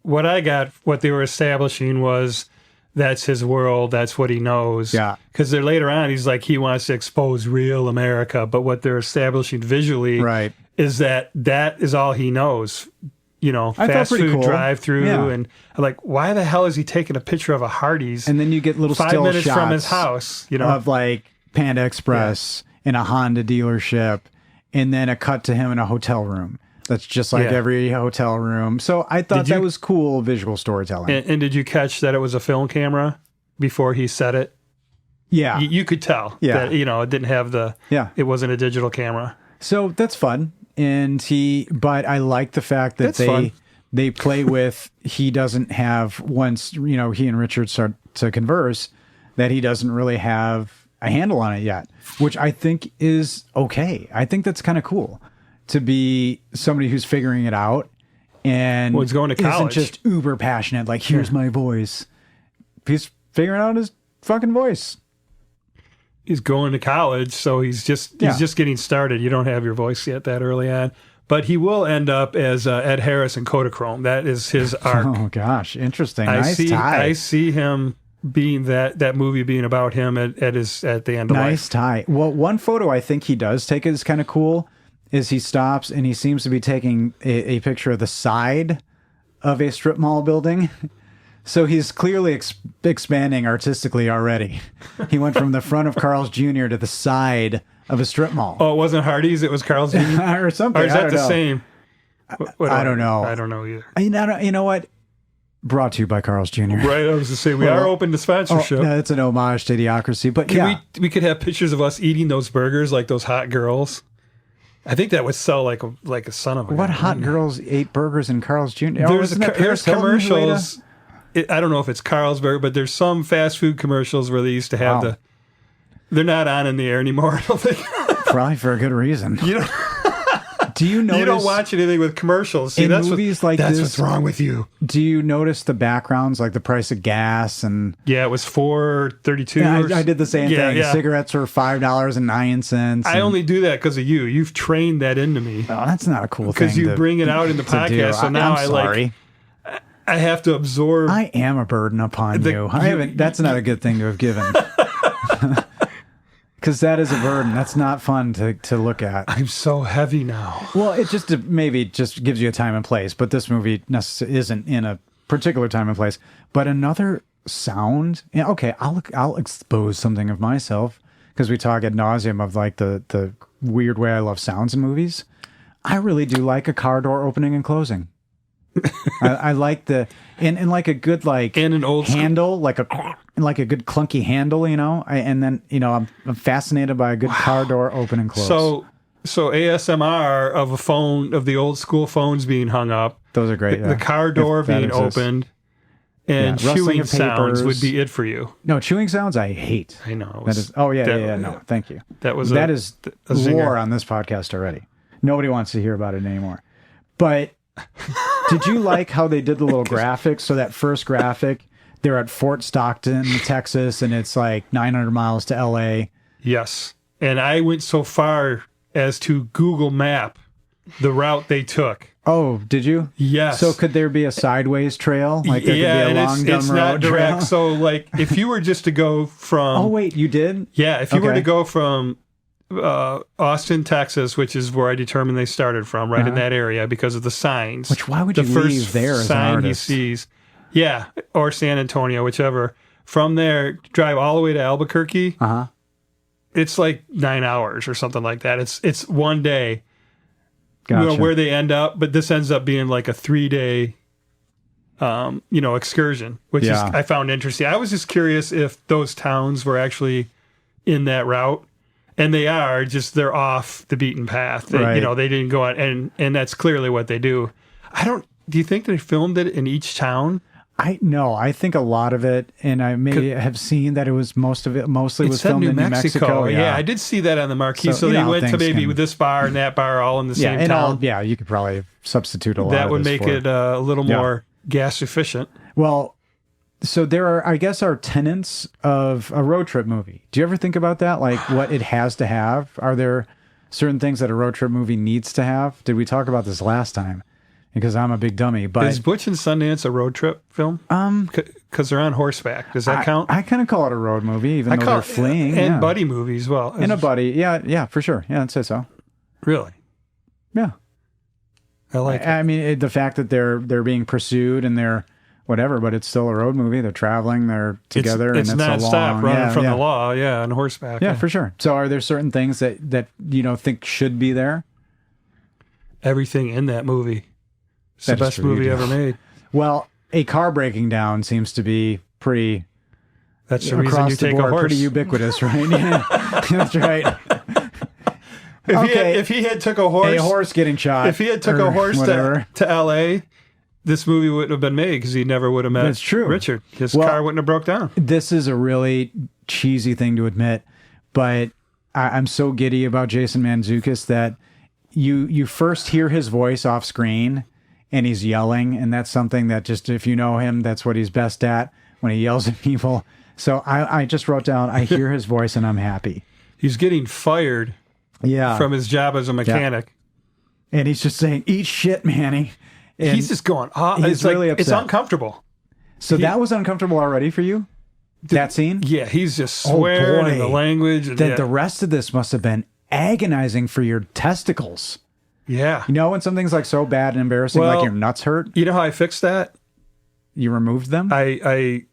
what they were establishing was that's his world. That's what he knows. Yeah. Because they're later on, he's like, he wants to expose real America. But what they're establishing visually Right. is that is all he knows. You know, I thought fast pretty food cool. drive-through. Yeah. And I'm like, why the hell is he taking a picture of a Hardee's And then you get little 5 still minutes shots from his house? You know, of like Panda Express in a Honda dealership, and then a cut to him in a hotel room. That's just like Yeah. every hotel room. So I thought Did that you- was cool visual storytelling. and did you catch that it was a film camera before he said it? yeah. You could tell Yeah. that, it didn't have Yeah. it wasn't a digital camera. So that's fun. But I like the fact that That's fun. they play with, he doesn't have, once, he and Richard start to converse, that he doesn't really have a handle on it yet, which I think is okay. I think that's kind of cool to be somebody who's figuring it out and Well, he's going to isn't college. just uber passionate, like, here's my voice. He's figuring out his fucking voice. He's going to college, so he's just getting started. You don't have your voice yet that early on. But he will end up as Ed Harris in Kodachrome. That is his arc. Oh gosh, interesting. I Nice see tie. I see him being that movie being about him at the end of Nice life. tie. Well, one photo I think he does take is kind of cool is he stops and he seems to be taking a picture of the side of a strip mall building. So he's clearly expanding artistically already. He went from the front of Carl's Jr. to the side of a strip mall. Oh, it wasn't Hardee's, it was Carl's Jr.? Or something. Or is I that don't the know. same? I don't know. I don't know either. You know what? Brought to you by Carl's Jr. Right, I was to say we are open to Oh, sponsorship. no, it's an homage to Idiocracy. But yeah. We could have pictures of us eating those burgers like those hot girls. I think that would sell like a son of a What gun. hot girls ate burgers in Carl's Jr.? There's Paris Hilton who ate a- commercials. I don't know if it's Carlsberg, but there's some fast food commercials where they used to have Wow. they're not on in the air anymore. I don't think. Probably for a good reason. You don't, Do you notice? you don't watch anything with commercials. See, in that's movies like that's this- what's wrong with you. Do you notice the backgrounds, like the price of gas and? Yeah, it was $4.32. Yeah, I did the same Yeah, thing. yeah. Cigarettes are $5.09. I only do that because of you. You've trained that into me Oh, that's not a cool thing. because you bring it out in the to do. podcast. So now I'm sorry. I have to absorb. I am a burden upon you. I haven't. That's not a good thing to have given. Because that is a burden. That's not fun to look at. I'm so heavy now. Well, it just maybe just gives you a time and place, but this movie isn't in a particular time and place. But another sound. Yeah, okay, I'll expose something of myself because we talk ad nauseum of like the weird way I love sounds in movies. I really do like a car door opening and closing. I like and like a good like And an old school- handle, like a good clunky handle, and then I'm fascinated by a good car door open and close. So ASMR of a phone, of the old school phones being hung up, those are great. the car door If that being exists. opened, and Yeah, rustling chewing of sounds papers. would be it for you. No, chewing sounds I hate. I know. That is. Oh yeah, that- yeah. No, thank you. That was that a- is a zinger. lore on this podcast already. Nobody wants to hear about it anymore. But did you like how they did the little graphics? So that first graphic, they're at Fort Stockton, Texas, and it's like 900 miles to LA. Yes. And I went so far as to Google Map the route they took. Oh, did you? Yes. So could there be a sideways trail? Like there yeah, could and be a long it's dumb not road direct. trail? So, like, if you were just to go from, Oh wait, you did? yeah, if you were Okay. to go from Austin, Texas, which is where I determined they started from, right in that area because of the signs. Which why would the you first leave there as an sign he artist? sees? Yeah, or San Antonio, whichever. From there, drive all the way to Albuquerque. Uh-huh. It's like 9 hours or something like that. It's one day. Gotcha. Where they end up, but this ends up being like a 3-day excursion, which Yeah. is I found interesting. I was just curious if those towns were actually in that route, and they are. Just they're off the beaten path. They, Right. they didn't go out, and that's clearly what they do. Do you think they filmed it in each town? I think a lot of it, and I may have seen that it was mostly It was said filmed New in New Mexico. Yeah, I did see that on the marquee. So, So, you they know how went to things maybe can- this bar and that bar all in the Yeah, same and town. you could probably substitute a lot. That of would this make for it a little Yeah. more gas efficient. Well, so there are, I guess, are tenets of a road trip movie. Do you ever think about that? Like what it has to have? Are there certain things that a road trip movie needs to have? Did we talk about this last time? Because I'm a big dummy, but Is Butch and Sundance a road trip film? because they're on horseback. Does that count? I kind of call it a road movie, even though call they're fleeing. and yeah. buddy movie as well. And a buddy. Yeah, for sure. Yeah, I'd say so. Really? Yeah. I like it. I mean, the fact that they're being pursued and they're whatever, but it's still a road movie. They're traveling, they're together, It's and it's a nonstop long, running from yeah. the law, on horseback. Yeah, for sure. So are there certain things that think should be there? Everything in that movie. It's the That is best true, movie you do. ever made. Well, a car breaking down seems to be pretty That's the reason across you the take board, a horse. pretty ubiquitous, right? Yeah, that's right. If he had took a horse, A horse getting shot. if he had took or a horse whatever. to L.A., this movie wouldn't have been made because he never would have met That's true. Richard. His Well- car wouldn't have broke down. This is a really cheesy thing to admit, but I'm so giddy about Jason Mantzoukas that you first hear his voice off screen and he's yelling, and that's something that just, if you know him, that's what he's best at, when he yells at people. So I just wrote down, I hear his voice and I'm happy. He's getting fired Yeah. from his job as a mechanic. And he's just saying, eat shit, Manny. And He's just going, he's it's really like, it's upset. uncomfortable. so that was uncomfortable already for you? That scene? Yeah, he's just swearing in the boy. language. And That the rest of this must have been agonizing for your testicles. yeah. You know when something's like so bad and embarrassing, Well- like your nuts hurt, You know how I fixed that? you removed them? I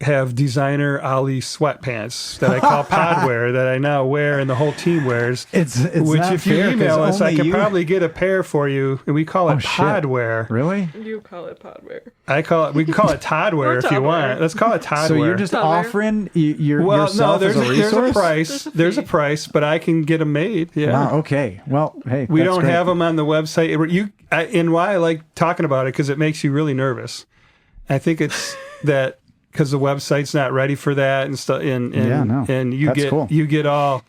have designer Ali sweatpants that I call Podwear that I now wear and the whole team wears. It's Which, not if you fair, 'cause email us, I only can you- probably get a pair for you, and we call it Oh, shit. Podwear. Really? You call it podwear. We can call it Toddwear Or if you Toddwear. want. Let's call it Toddwear. So you're just Toddler. offering your well, no, yourself there's as a resource? a price. There's a There's a fee. price, but I can get them made. Yeah. Wow. Okay. Well, hey, We that's don't great. have them on the website. And why I like talking about it because it makes you really nervous. I think it's that because the website's not ready for that and stuff. And Yeah, no. and you That's get cool. you get all.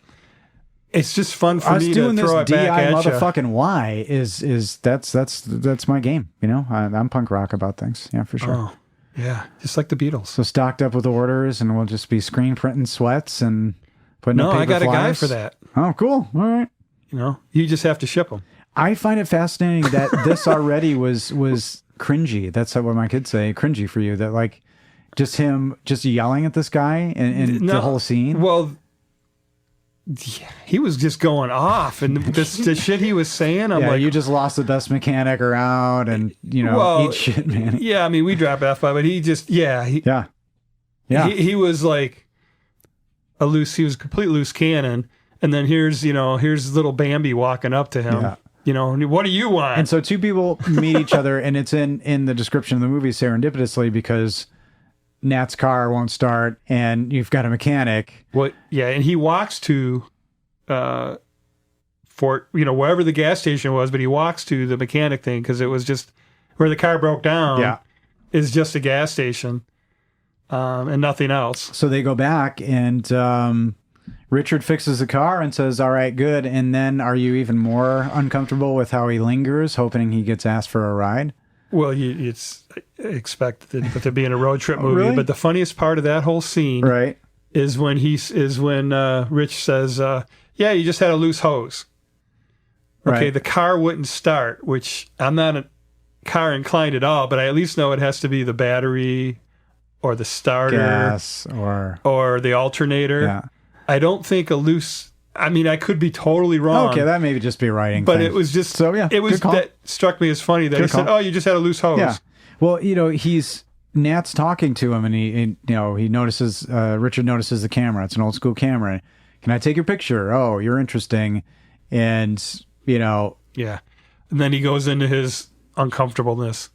It's just fun for Us me doing to this throw it back DI at you. motherfucking why is that's my game. You know, I'm punk rock about things. Yeah, for sure. Oh, yeah, just like the Beatles. So stocked up with orders, and we'll just be screen printing sweats and putting No, up paper I got a guy flyers. for that. Oh, cool. All right. You just have to ship them. I find it fascinating that this already was cringy. That's what my kids say, cringy for you. That like just him just yelling at this guy and the whole scene. Well, yeah, he was just going off, and the shit he was saying, I'm Yeah, like, you just lost the best mechanic around, and Well, eat shit, man. yeah. I mean, we drop F by, but he just, yeah, Yeah. he was like he was a complete loose cannon. And then here's little Bambi walking up to him. Yeah. What do you want? And so two people meet each other, and it's in the description of the movie serendipitously because Nat's car won't start, and you've got a mechanic. and he walks to, wherever the gas station was, but he walks to the mechanic thing because it was just where the car broke down. Yeah. Is just a gas station, and nothing else. So they go back, and Richard fixes the car and says, "All right, good." And then, are you even more uncomfortable with how he lingers, hoping he gets asked for a ride? Well, it's expected to be in a road trip movie, really? but the funniest part of that whole scene Right. is when Rich says, "Yeah, you just had a loose hose." Okay, Right. the car wouldn't start, which I'm not a car inclined at all, but I at least know it has to be the battery or the starter Gas or or the alternator. yeah. I don't think a loose. I mean, I could be totally wrong. Okay, that maybe just be a writing. but thing. it was just So, yeah, it was good call. that struck me as funny that he Good said, call. "Oh, you just had a loose hose." Yeah. Well, he's Nat's talking to him, and he notices Richard notices the camera. It's an old school camera. Can I take your picture? Oh, you're interesting, and Yeah. And then he goes into his uncomfortableness.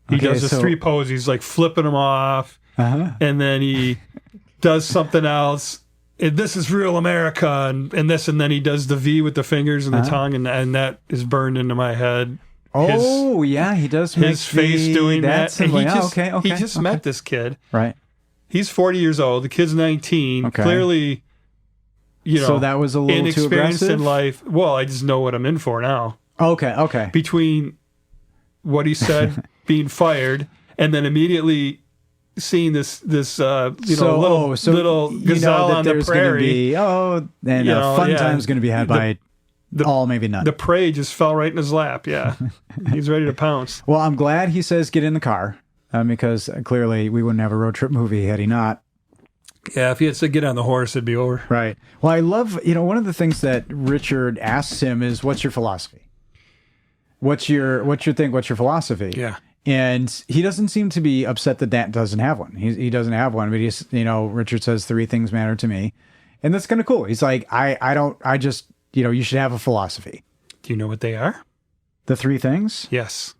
He Okay, does his so- three poses. He's like flipping them off. uh-huh. And then he does something else. And this is real America. And this. And then he does the V with the fingers and the tongue. And that is burned into my head. Oh, yeah, he does make His face doing that. And symbol. he Yeah, just, okay. he just okay. met this kid. Right. He's 40 years old. The kid's 19. Okay. Clearly, So that was a little too inexperienced aggressive? in life. Well, I just know what I'm in for now. Okay. Between what he said being fired and then immediately seeing this little gazelle on the there's prairie. Gonna be, and You a know, fun yeah. time's going to be had by all, maybe none. The prey just fell right in his lap. Yeah, he's ready to pounce. Well, I'm glad he says get in the car. because clearly we wouldn't have a road trip movie had he not. Yeah, if he had to get on the horse, it'd be over. Right. Well, I love, one of the things that Richard asks him is, what's your philosophy? What's your thing? What's your philosophy? Yeah. And he doesn't seem to be upset that doesn't have one. He doesn't have one, but he's, Richard says 3 things matter to me. And that's kind of cool. He's like, you should have a philosophy. Do you know what they are? The 3 things? Yes.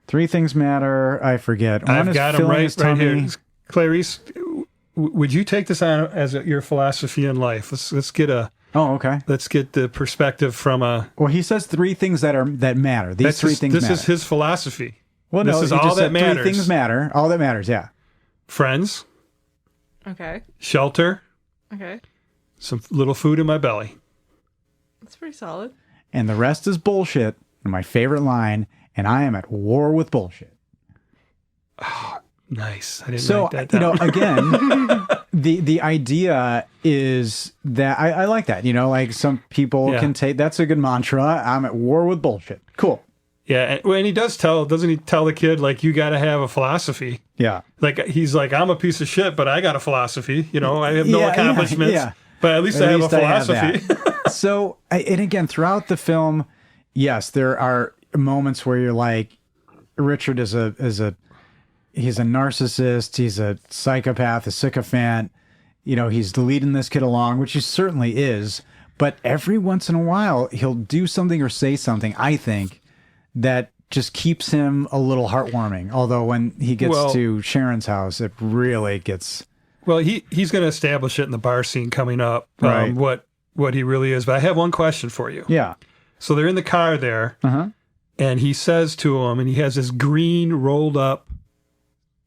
3 things matter. I forget. One I've is got them filling his right tummy. here. Clarice, would you take this on as your philosophy in life? Let's get Oh, okay. let's get the perspective from a. Well, he says 3 things that matter. These 3 things This matter. is his philosophy. Well, this no, is he all just that said matters. 3 things matter. All that matters, yeah. Friends, Okay. shelter, Okay. some little food in my belly. That's pretty solid. And the rest is bullshit. And my favorite line, and I am at war with bullshit. Nice. I didn't So, write that down. again, the idea is that I like that. Like some people Yeah. can take, that's a good mantra. I'm at war with bullshit. Cool. Yeah, and he doesn't he tell the kid, like, you got to have a philosophy? Yeah. Like, he's like, I'm a piece of shit, but I got a philosophy. I have no Yeah, accomplishments, yeah. but at least At I have least a I have philosophy. So, and again, throughout the film, yes, there are moments where you're like, Richard he's a narcissist, he's a psychopath, a sycophant. He's leading this kid along, which he certainly is. But every once in a while, he'll do something or say something, I think, that just keeps him a little heartwarming. Although when he gets to Sharon's house, it really gets... Well, he's going to establish it in the bar scene coming up, Right. what he really is. But I have one question for you. Yeah. So they're in the car there, and he says to him, and he has this green rolled up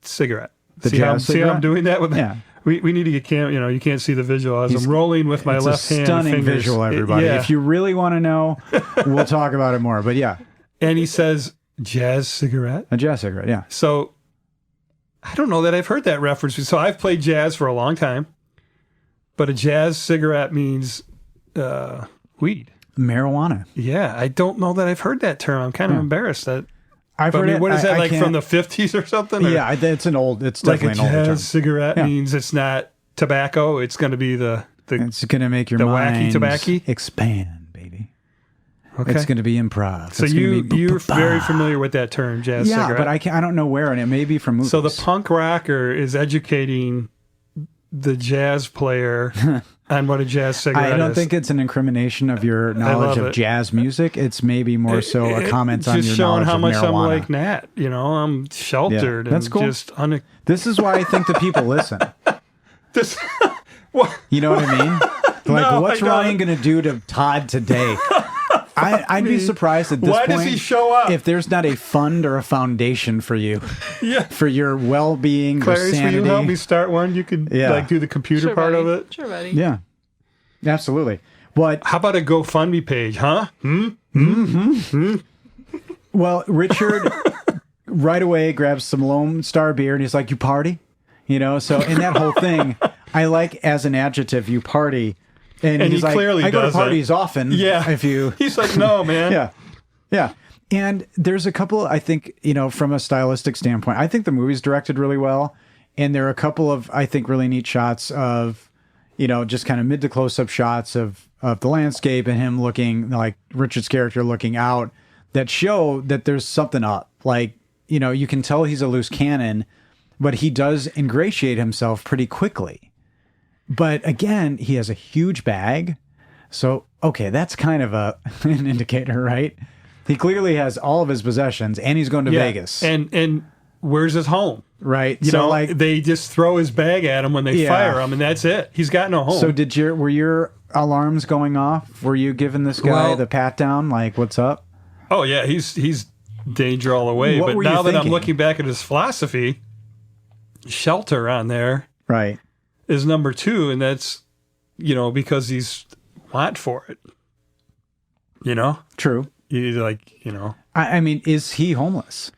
cigarette. The See how jazz I'm cigarette? doing that with Yeah. We need to get you can't see the visual as I'm rolling with my It's left a hand. stunning fingers. visual, everybody. Yeah. If you really want to know, we'll talk about it more. But yeah, And he says, jazz cigarette. a jazz cigarette, yeah. So I don't know that I've heard that reference. So I've played jazz for a long time, but a jazz cigarette means weed. Marijuana. Yeah, I don't know that I've heard that term. I'm kind of embarrassed that. I've But I heard mean, it. what is that, I like can't- from the 50s or something? Or Yeah, it's like definitely a an older term. jazz cigarette Yeah. means it's not tobacco. It's going to be the It's going to make your the wacky mind tobacco? expand, baby. okay. It's going to be improv. So It's gonna be you're ba-ba-ba. very familiar with that term, jazz Yeah, cigarette. but I don't know where, and it may be from movies. So the punk rocker is educating the jazz player on what a jazz cigarette is. I don't think it's an incrimination of your knowledge love of it. jazz music. It's maybe more so a comment on just your showing knowledge how of much marijuana. I'm like Nat. I'm sheltered that's and cool. just This is why I think the people listen. this. What? You know what I mean? Like, No, what's I don't. Ryan going to do to Todd today? I'd be surprised at this Why point does he show up? if there's not a fund or a foundation for you, Yeah. for your well-being, your Clarice, will sanity. you help me start one? You could Yeah. do the computer Sure, part buddy. of it. Sure, buddy. Yeah, absolutely. What? How about a GoFundMe page, huh? Well, Richard right away grabs some Lone Star beer and he's like, "You party?" So in that whole thing, I like as an adjective, "You party," and And he's he like, clearly "I go to does it. parties often." Yeah. if you He's like, no, man. Yeah. Yeah. And there's a couple, I think, from a stylistic standpoint, I think the movie's directed really well. And there are a couple of, I think, really neat shots of, just kind of mid to close up shots of the landscape and him looking, like Richard's character looking out, that show that there's something up. Like, you can tell he's a loose cannon, but he does ingratiate himself pretty quickly. But again, he has a huge bag. So, okay, that's kind of an indicator, right? He clearly has all of his possessions, and he's going to Yeah. Vegas, And where's his home? right? They just throw his bag at him when they Yeah. fire him, and that's it. He's got no home. So were your alarms going off? Were you giving this guy Well- the pat down? Like, what's up? oh yeah, he's danger all the way. What But were you now that I'm thinking? looking back at his philosophy, shelter on there Right. is number 2, and that's because he's want for it. True. He's like I mean, is he homeless?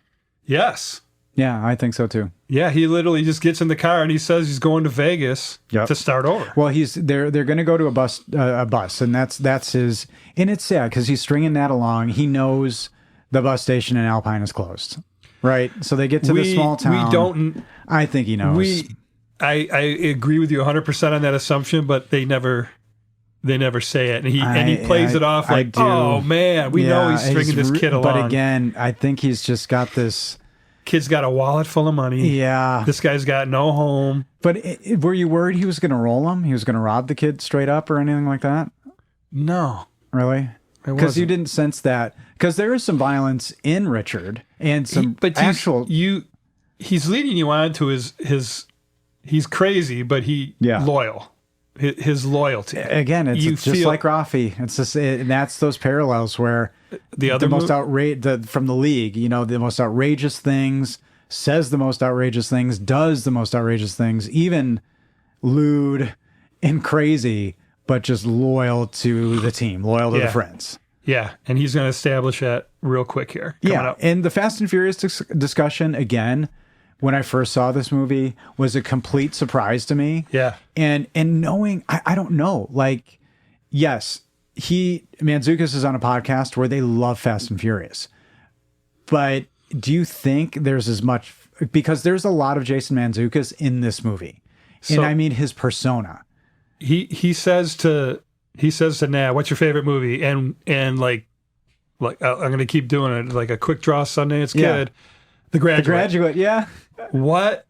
yes. Yeah, I think so too. Yeah, he literally just gets in the car and he says he's going to Vegas Yep. to start over. Well, they're going to go to a bus, and that's his. And it's sad because he's stringing that along. He knows the bus station in Alpine is closed. Right. So they get to the small town. We don't. I think he knows. I agree with you 100% on that assumption, but they never say it, and he plays it off like, oh man, we know he's stringing this kid along. But again, I think he's just got this. Kid's got a wallet full of money. Yeah. This guy's got no home. But were you worried he was going to roll him? He was going to rob the kid straight up or anything like that? No. Really? Because you didn't sense that. Because there is some violence in Richard and some he's leading you on to his he's crazy, but loyal. His loyalty. Again, it's just like Rafi. It's just, and that's those parallels where the most outrageous from the league, the most outrageous things, says the most outrageous things, does the most outrageous things, even lewd and crazy, but just loyal to the team, loyal to the friends. Yeah, and he's going to establish that real quick here. Up. And the Fast and Furious discussion, again, when I first saw this movie, was a complete surprise to me. Yeah. And knowing, I don't know, like, yes, Mantzoukas is on a podcast where they love Fast and Furious. But do you think there's as much, because there's a lot of Jason Mantzoukas in this movie. And I mean his persona. He says to Nat, what's your favorite movie? And like I'm going to keep doing it, like a quick draw Sundance Kid. The Graduate. The Graduate, yeah. What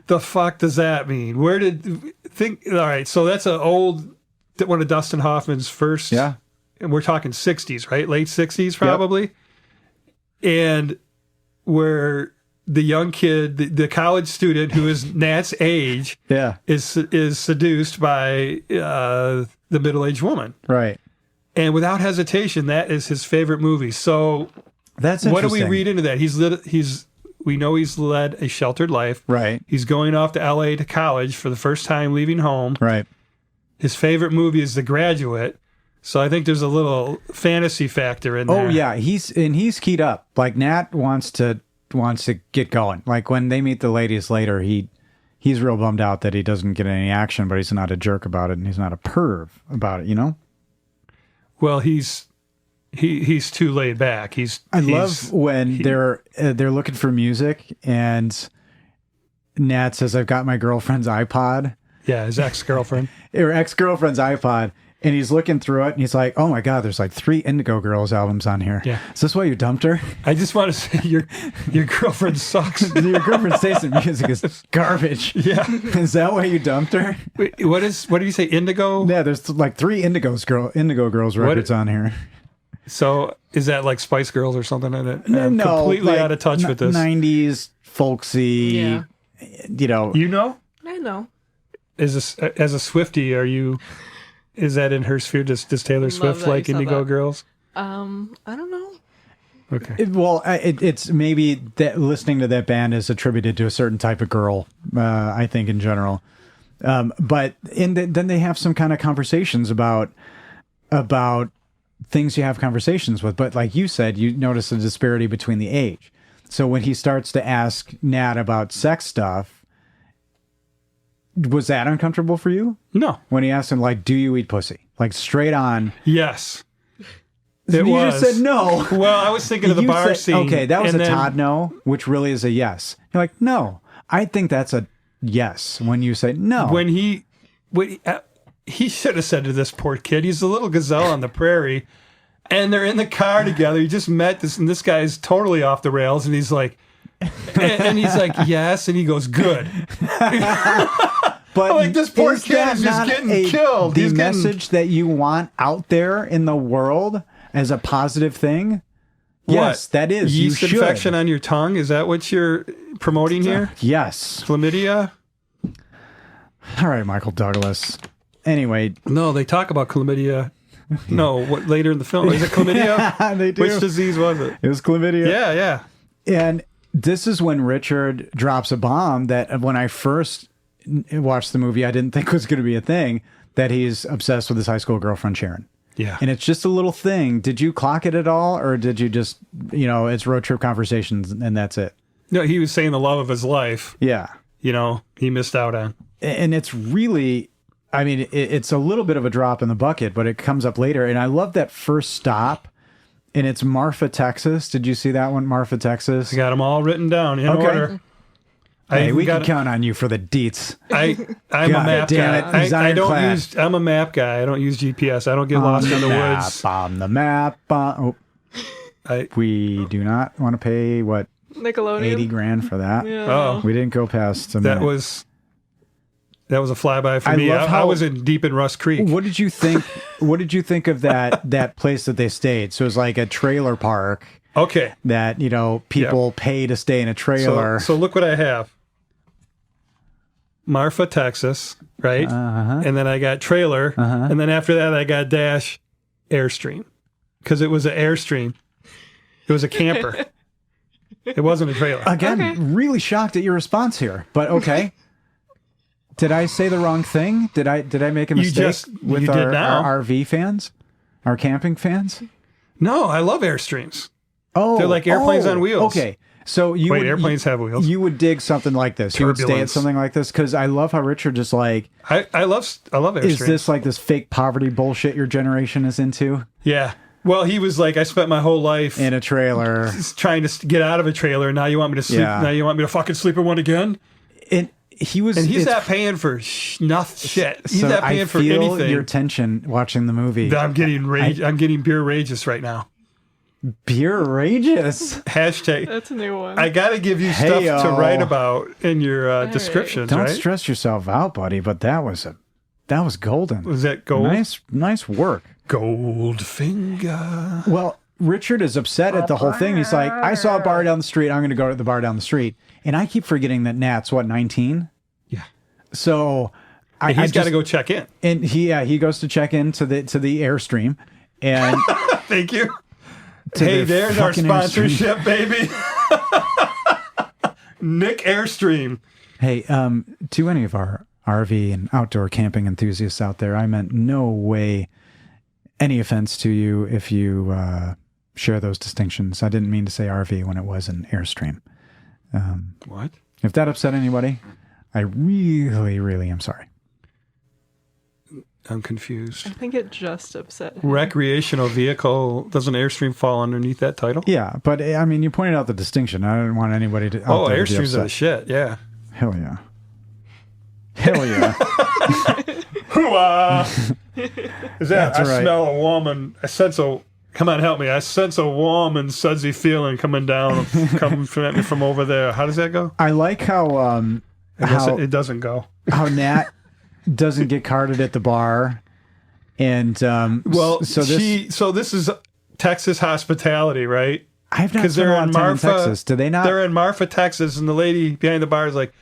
the fuck does that mean? All right, so that's one of Dustin Hoffman's first. Yeah. And we're talking 60s, right? Late 60s, probably. Yep. And where the young kid, the college student who is Nat's age, is seduced by the middle-aged woman. Right. And without hesitation, that is his favorite movie. So that's what do we read into that? We know he's led a sheltered life. Right. He's going off to LA to college for the first time, leaving home. Right. His favorite movie is The Graduate. So I think there's a little fantasy factor in there. Oh yeah, he's keyed up. Like Nat wants to get going. Like when they meet the ladies later, he's real bummed out that he doesn't get any action, but he's not a jerk about it and he's not a perv about it, Well, he's too laid back. I love when they're looking for music and Nat says, "I've got my girlfriend's iPod." Yeah, his ex-girlfriend. Or ex-girlfriend's iPod. And he's looking through it and he's like, "Oh my God, there's like 3 Indigo Girls albums on here. Yeah. Is this why you dumped her?" I just want to say your girlfriend sucks. Your girlfriend's taste in music is garbage. Yeah. Is that why you dumped her? Wait, what did you say? Indigo? Yeah, there's like 3 Indigo Girls records on here. So is that like Spice Girls or something in it? No, I'm completely out of touch with this. 90s folksy, Yeah. You know? I know. As a Swiftie, is that in her sphere? Does Taylor Swift like Indigo Girls? I don't know. Okay. It's maybe that listening to that band is attributed to a certain type of girl, I think in general. But then they have some kind of conversations about things you have conversations with. But like you said, you notice a disparity between the age. So when he starts to ask Nat about sex stuff, was that uncomfortable for you? No. When he asked him, like, "Do you eat pussy?" Like straight on. Yes. You just said no. Well, I was thinking of the bar scene. Okay, that was Todd no, which really is a yes. You're like, no. I think that's a yes when you say no. When he should have said to this poor kid, he's a little gazelle on the prairie, and they're in the car together. He just met this, and this guy's totally off the rails, and he's like, and he's like, yes, and he goes, good. But like, this poor kid is just getting killed. The message that you want out there in the world as a positive thing. What? Yes, that is. Yeast infection on your tongue? Is that what you're promoting here? Yes. Chlamydia? All right, Michael Douglas. Anyway. No, they talk about chlamydia. No, what later in the film? Is it chlamydia? Yeah, they do. Which disease was it? It was chlamydia. Yeah, yeah. And this is when Richard drops a bomb that when I first watched the movie, I didn't think was going to be a thing, that he's obsessed with his high school girlfriend, Sharon. Yeah. And it's just a little thing. Did you clock it at all? Or did you just, it's road trip conversations and that's it? No, he was saying the love of his life. Yeah. He missed out on. And it's really, I mean, it's a little bit of a drop in the bucket, but it comes up later. And I love that first stop and it's Marfa, Texas. Did you see that one, Marfa, Texas? I got them all written down in Okay. order. Hey, we can got. count on you for the deets. I'm God a map damn guy. it, he's I don't ironclad. use. I'm a map guy. I don't use GPS. I don't get lost in the woods. On the map. We do not want to pay what Nickelodeon. 80 grand for that. Yeah. Oh, We didn't go past a that minute. was a flyby for I me. love I how- was deep in Rust Creek. What did you think? What did you think of that place that they stayed? So it was like a trailer park Okay, that people pay to stay in a trailer. so look what I have. Marfa, Texas, right? Uh-huh. And then I got trailer, and then after that I got dash Airstream, because it was an Airstream. It was a camper. It wasn't a trailer. Again, Okay. really shocked at your response here, but okay. Did I say the wrong thing? Did I make a mistake with you did our now. RV fans, our camping fans? No, I love Airstreams. Oh, They're like airplanes on wheels. Okay, so you Wait, would, airplanes have wheels? You would dig something like this. You would stay at Turbulence. something like this because I love how Richard just like. I love Airstreams. Is this like this fake poverty bullshit your generation is into Yeah. Well, he was like, I spent my whole life in a trailer? trying to get out of a trailer. Now you want me to sleep? Yeah. Now you want me to fucking sleep in one again? And he was, And he's it's- not paying for nothing. Shit. He's so not I paying for feel anything. your tension watching the movie. I'm getting rage. I'm getting beer rageous right now. Beer rageous. Hashtag. That's a new one. I got to give you stuff to Hey-o. write about in your right. descriptions, Don't right? stress yourself out, buddy. But that was golden. Was that gold? Nice work. Goldfinger. Well, Richard is upset at the whole thing. He's like, I saw a bar down the street. I'm going to go to the bar down the street. And I keep forgetting that Nat's 19. Yeah. So He's got to go check in. And he goes to check into the Airstream, and Thank you. to Hey, the there's our fucking Airstream. sponsorship, baby. Nick Airstream. Hey, to any of our RV and outdoor camping enthusiasts out there, I meant no way any offense to you if you share those distinctions. I didn't mean to say RV when it was an Airstream. What? If that upset anybody, I really, really am sorry. I'm confused. I think it just upset him. Recreational vehicle. Doesn't Airstream fall underneath that title? Yeah, but I mean, you pointed out the distinction. I didn't want anybody to. Oh, out there to be Airstreams are the upset. shit. Yeah. Hell yeah. Hell yeah. Hoo-ah! Is that? That's I right. smell a woman. I sense a. Come on, help me. I sense a warm and sudsy feeling coming down, coming at me from over there. How does that go? I like how I guess how, it doesn't go. how Nat doesn't get carded at the bar, and Well, so this so this is Texas hospitality, right? I've not Because spent a they're lot in of time Marfa. in Texas. Do they not? They're in Marfa, Texas, and the lady behind the bar is like,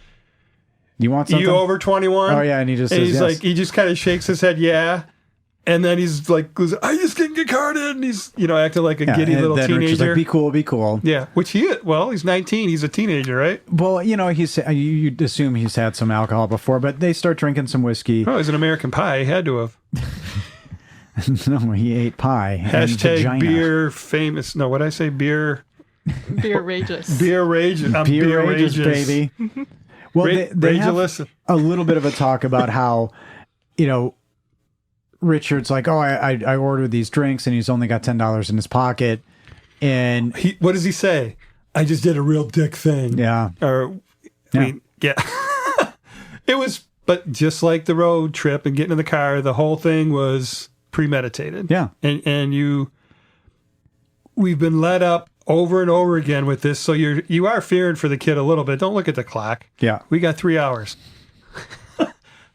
You want something? "You over 21?" Oh yeah, and he just And says he's yes. like, he just kind of shakes his head, yeah. And then he's like, goes, I just didn't get carded. And he's, acting like a Yeah, giddy and little then Richard's teenager. like, be cool, be cool. Yeah, which he's 19. He's a teenager, right? Well, you'd assume he's had some alcohol before, but they start drinking some whiskey. Oh, he's an American Pie. He had to have. No, he ate pie. and Hashtag vagina. beer famous. No, what did I say? Beer Beer rageous. rage. I'm Beer beer rages, rages. baby. Well, they have Ragulous. a little bit of a talk about how, Richard's like, oh, I ordered these drinks and he's only got $10 in his pocket. And What does he say? I just did a real dick thing. yeah, Or, Yeah. I mean, yeah. It was, but just like the road trip and getting in the car, the whole thing was premeditated. yeah. And we've been led up over and over again with this. So you are fearing for the kid a little bit. Don't look at the clock. Yeah. We got 3 hours.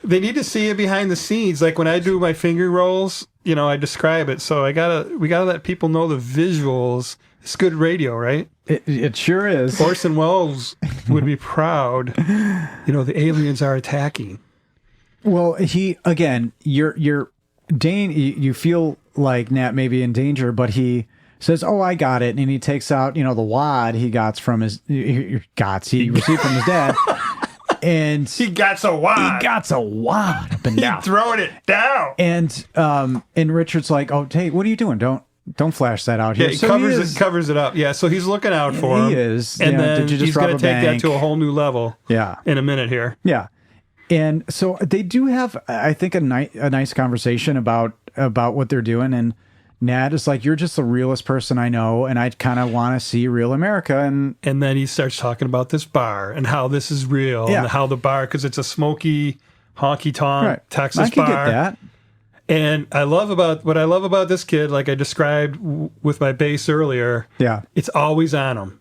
They need to see it behind the scenes. Like when I do my finger rolls, I describe it. So we gotta let people know the visuals. It's good radio, right? It sure is. Orson Welles would be proud. The aliens are attacking. Well, you're Dane, you feel like Nat may be in danger, but he says, "Oh, I got it," and he takes out, the wad he got from he received from his dad, and He got so wide. he got a wad up and He down. throwing it down. And Richard's like, "Oh, hey, what are you doing? Don't flash that out here." Yeah, he So covers it up. Yeah, so he's looking out for him. He is. And Yeah, then did you just he's going rob to a take that bank? to a whole new level Yeah, in a minute here. yeah. And so they do have, I think, a nice conversation about what they're doing. And Nat is like, you're just the realest person I know, and I kind of want to see real America. And then he starts talking about this bar and how this is real and how the bar, because it's a smoky, honky-tonk Texas I can bar. get that. And what I love about this kid, like I described with my bass earlier, it's always on him.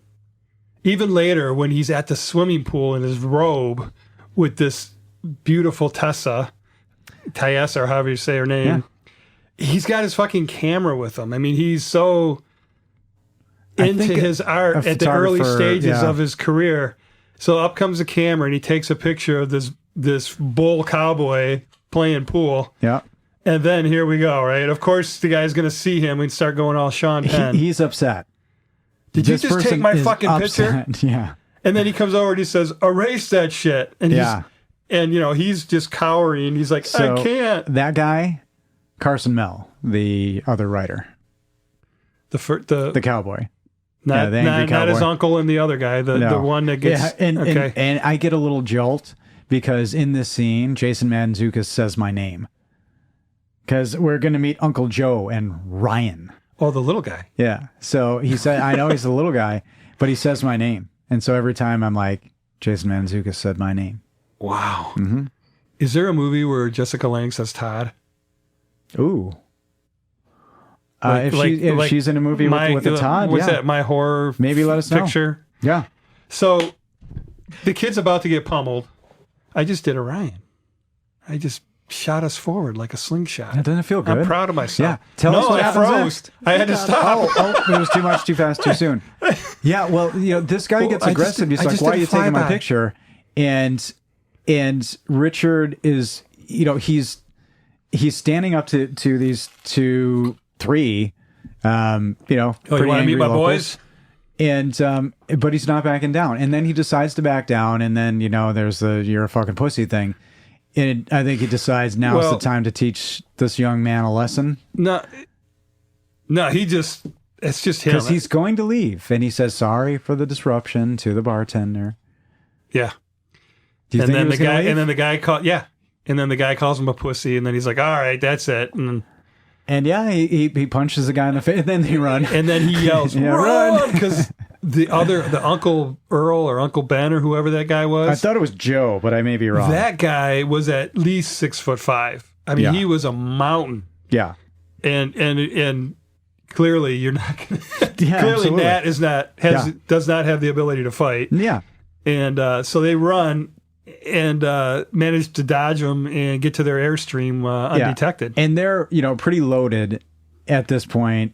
Even later, when he's at the swimming pool in his robe with this beautiful Tessa, or however you say her name, he's got his fucking camera with him. I mean, he's so into his art at the early stages of his career. So up comes the camera, and he takes a picture of this bull cowboy playing pool. Yeah. And then here we go, right? Of course, the guy's going to see him and start going all Sean Penn. He's upset. Did you just take my fucking picture? Yeah. And then he comes over and he says, erase that shit. And he's just cowering. He's like, I can't. That guy, Carson Mell, the other writer. The cowboy. Not his uncle and the other guy, the one that gets... Yeah, and I get a little jolt because in this scene, Jason Mantzoukas says my name. Because we're going to meet Uncle Joe and Ryan. Oh, the little guy. Yeah. So he said, I know he's the little guy, but he says my name. And so every time I'm like, Jason Mantzoukas said my name. Wow. Mm-hmm. Is there a movie where Jessica Lange says Todd? Ooh. If she's in a movie with a Todd, what's that? My horror maybe let us know. Picture. Yeah. So the kid's about to get pummeled. I just did a Ryan. I just shot us forward like a slingshot. That doesn't feel good. I'm proud of myself. Yeah. Tell us what happens next. I had to stop. It was too much, too fast, too soon. Yeah, well, this guy gets aggressive. He's like, why are you taking my picture? And Richard is, he's standing up to these three, you want to meet my boys? And but he's not backing down. And then he decides to back down, and then there's the "you're a fucking pussy" thing. And I think he decides now's the time to teach this young man a lesson. No, it's just him. Because he's going to leave, and he says sorry for the disruption to the bartender. Yeah. Do you think he was gonna leave? And then the guy calls him a pussy, and then he's like, "All right, that's it." And he punches the guy in the face, and then they run. And then he yells, "Run!" Because the Uncle Earl or Uncle Ben or whoever that guy was. I thought it was Joe, but I may be wrong. That guy was at least 6'5". I mean, he was a mountain. Yeah. And clearly you're not going to. Clearly, Nat does not have the ability to fight. Yeah. And so they run and manage to dodge them and get to their airstream undetected. And they're pretty loaded at this point.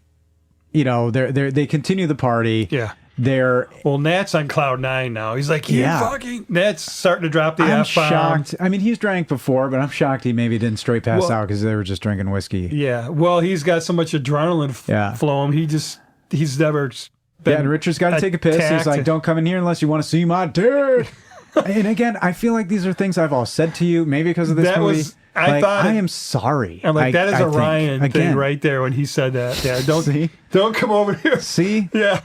They continue the party. Yeah. Nat's on cloud 9 now. He's like, Nat's starting to drop the F-bomb. Shocked. I mean, he's drank before, but I'm shocked he maybe didn't straight pass out because they were just drinking whiskey. Yeah. Well, he's got so much adrenaline flowing. He's never been and Richard's got to take a piss. He's like, don't come in here unless you want to see my dick. And again, I feel like these are things I've all said to you, maybe because of this movie. I am sorry. I'm like, that is a Ryan thing right there when he said that. Yeah, don't come over here. See? Yeah.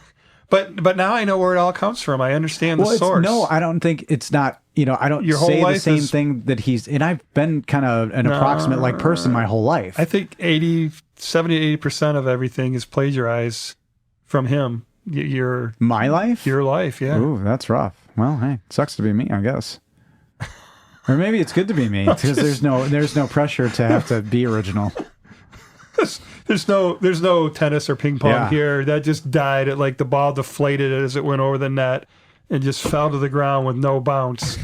But now I know where it all comes from. I understand the source. No, I don't think it's not, I don't say the same thing that and I've been kind of an approximate person my whole life. I think 70-80% of everything is plagiarized from him. My life? Your life, yeah. Ooh, that's rough. Well, hey, it sucks to be me, I guess. Or maybe it's good to be me because there's no pressure to have to be original. There's no tennis or ping pong here. That just died at the ball deflated as it went over the net and just fell to the ground with no bounce.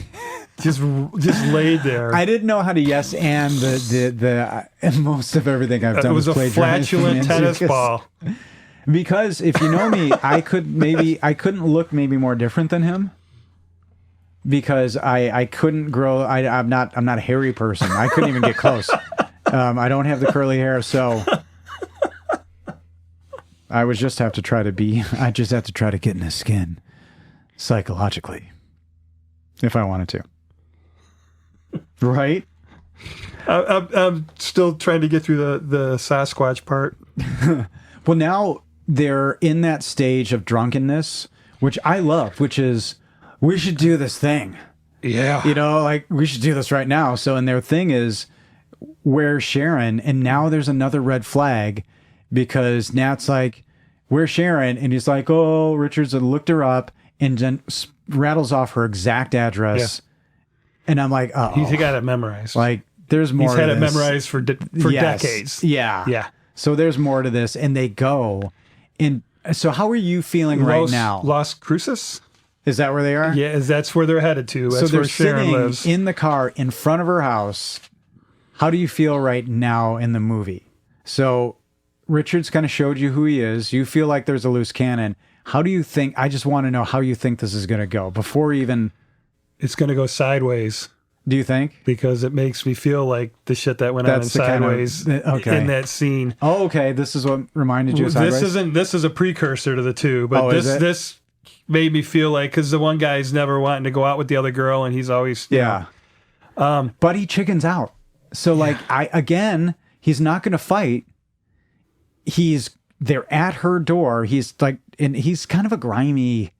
just laid there. I didn't know how to yes and the most of everything I've done. It was a flatulent tennis ball. Because if you know me, I couldn't look maybe more different than him. Because I couldn't grow. I'm not a hairy person. I couldn't even get close. I don't have the curly hair, so I just have to try to get in his skin psychologically if I wanted to. Right? I'm still trying to get through the Sasquatch part. Well, now they're in that stage of drunkenness, which I love, which is, we should do this thing. Yeah. We should do this right now. So, and their thing is, where's Sharon? And now there's another red flag because Nat's like, "Where's Sharon?" And he's like, "Oh, Richards had looked her up," and then rattles off her exact address. And I'm like, "Oh, He's got it memorized. like there's more." He's had to it this. memorized for Yes. decades. Yeah. Yeah. So there's more to this, and they go. And so, how are you feeling right now? Las Cruces? Is that where they are? Yeah, that's where they're headed to. That's so they're where Sharon sitting lives. in the car in front of her house. How do you feel right now in the movie? So Richards kind of showed you who he is. You feel like there's a loose cannon. How do you think? I just want to know how you think this is going to go before even. It's going to go sideways Do you think? because it makes me feel like the shit that went on in That's the kind of- Sideways okay. in that scene. Oh, okay. This is what reminded you of Sideways? This is a precursor to the two, but Oh, is it? this made me feel like, because the one guy's never wanting to go out with the other girl, and he's always Yeah. But he chickens out. So like he's not going to fight. They're at her door. He's like, and he's kind of grimy.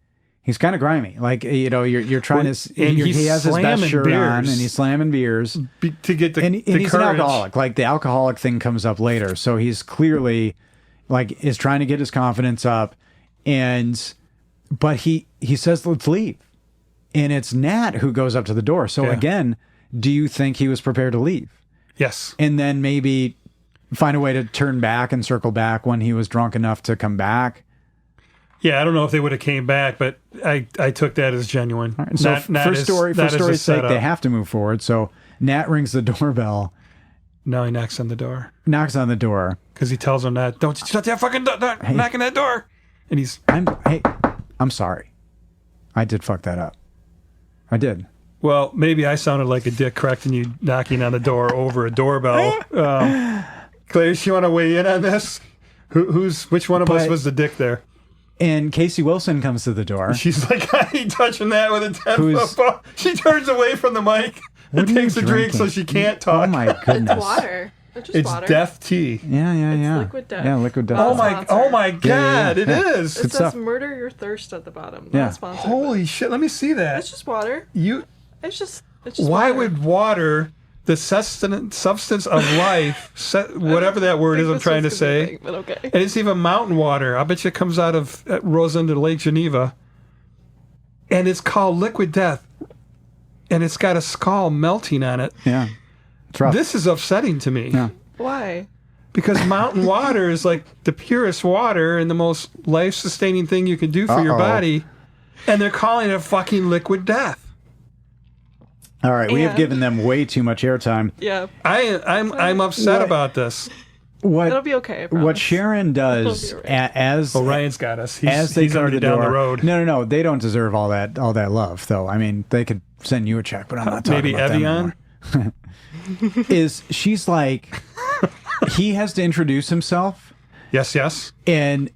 Like, you're trying Well, to, and he's he has his best slamming shirt on beers. and he's slamming beers. to get the And the he's an courage. alcoholic. Like the alcoholic thing comes up later. So he's clearly like is trying to get his confidence up. But he says, "Let's leave." And it's Nat who goes up to the door. So Yeah. again, do you think he was prepared to leave? Yes. And then maybe find a way to turn back and circle back when he was drunk enough to come back? Yeah, I don't know if they would have came back, but I took that as genuine. So Not for as- not as story's a sake, setup. they have to move forward. So Nat rings the doorbell, No, he knocks on the door knocks on the door. because he tells him that, "Don't shut that fucking door, knock on that door." And he's, I'm sorry. I did fuck that up. I did. well, maybe I sounded like a dick correcting you knocking on the door over a doorbell. Clarice, you want to weigh in on this? Which one of us But- was the dick there? And Casey Wilson comes to the door. She's like, I ain't touching that with a 10-foot Who's- pole. She turns away from the mic and are you takes a drink so drinking? she can't talk. Oh my goodness. It's water. It's just It's water. death tea. Yeah. liquid death. Yeah, liquid death. Oh Not my! sponsored. Oh my God! It yeah. is. It Good says stuff. "murder your thirst" at the bottom. Yeah. Not sponsored. Holy shit! Let me see that. It's just water. You. It's just Why water. would water, the substance of life, whatever that word I is, think I'm this trying to one's gonna be a say, thing, but okay. and it's even mountain water. I bet you it comes out of Rosenda Lake Geneva, and it's called liquid death, and it's got a skull melting on it. Yeah. It's rough. This is upsetting to me. Yeah. Why? Because mountain water is like the purest water and the most life-sustaining thing you can do for your Uh-oh. body, and they're calling it fucking liquid death. All right, we have And- given them way too much airtime. Yeah. I'm upset What- about this. It'll What be okay. I what promise. Sharon does It'll be all right. as Oh, Ryan's got us. as they he's come already to the down door, the road. No, they don't deserve all that love though. I mean, they could send you a check, but I'm not talking Maybe about them Evian? anymore. Is she's like he has to introduce himself Yes. and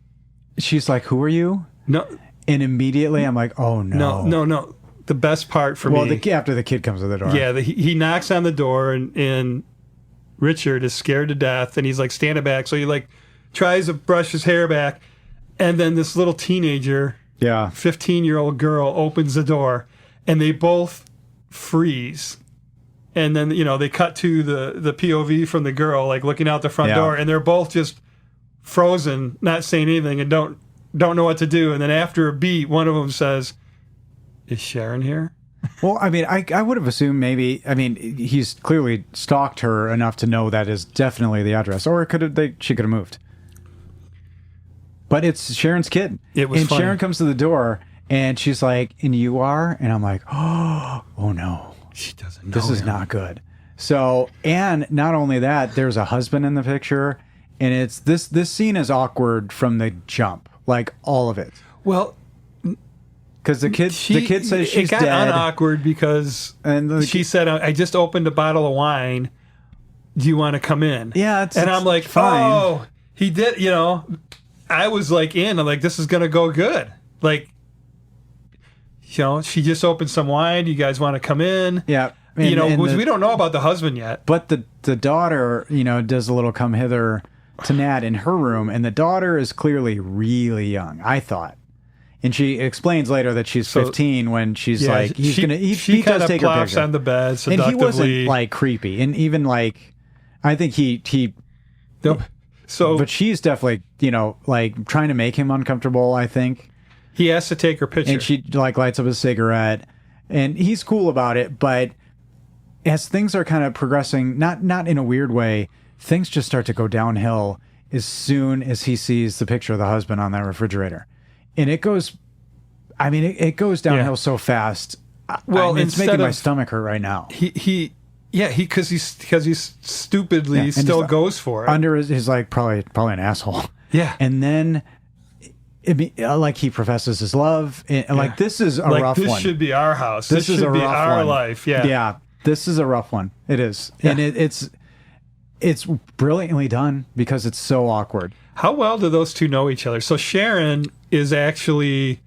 she's like, "Who are you?" No, And immediately I'm like, "Oh no." no. The best part for Well, me. after the kid comes to the door. Yeah, he knocks on the door and Richard is scared to death and he's like standing back. So he like tries to brush his hair back, and then this little teenager, Yeah. 15-year-old girl, opens the door, and they both freeze. And then they cut to the POV from the girl like looking out the front Yeah. door, and they're both just frozen, not saying anything, and don't know what to do. And then after a beat, one of them says, "Is Sharon here?" Well, I mean, I would have assumed maybe. I mean, he's clearly stalked her enough to know that is definitely the address, or she could have moved. But it's Sharon's kid. It was and funny. Sharon comes to the door, and she's like, "And you are?" And I'm like, "Oh no, She doesn't know. this is him. not good." So, and not only that, there's a husband in the picture, and it's this scene is awkward from the jump, like all of it, Well, because the kid says she's it got dead. unawkward because And she said, "I just opened a bottle of wine. Do you want to come in?" Yeah, and I'm like, fine. "Oh, he did." I was like, I'm like, this is gonna go good. Like, she just opened some wine. You guys want to come in? Yeah. Because we don't know about the husband yet. But the daughter, does a little come hither to Nat in her room, and the daughter is clearly really young, I thought. And she explains later that she's 15 when she's like, he she kind does of take her plops picture. on the bed And he wasn't seductively. like creepy. And even like, I think he Nope. So But she's definitely, like trying to make him uncomfortable, I think. he has to take her picture. And she like lights up a cigarette, and he's cool about it. But as things are kind of progressing, not in a weird way, things just start to go downhill as soon as he sees the picture of the husband on that refrigerator, and it goes. I mean, it goes downhill so fast. Well, it's making my of- stomach hurt right now. because he's stupidly and still just goes for it. Under his like probably an asshole. Yeah. And then like he professes his love. And, like this is a like rough this one. should be our house. This This is should a be rough our one. life. Yeah. Yeah. This is a rough one. It is. And it's brilliantly done because it's so awkward. How well do those two know each other? So Sharon is actually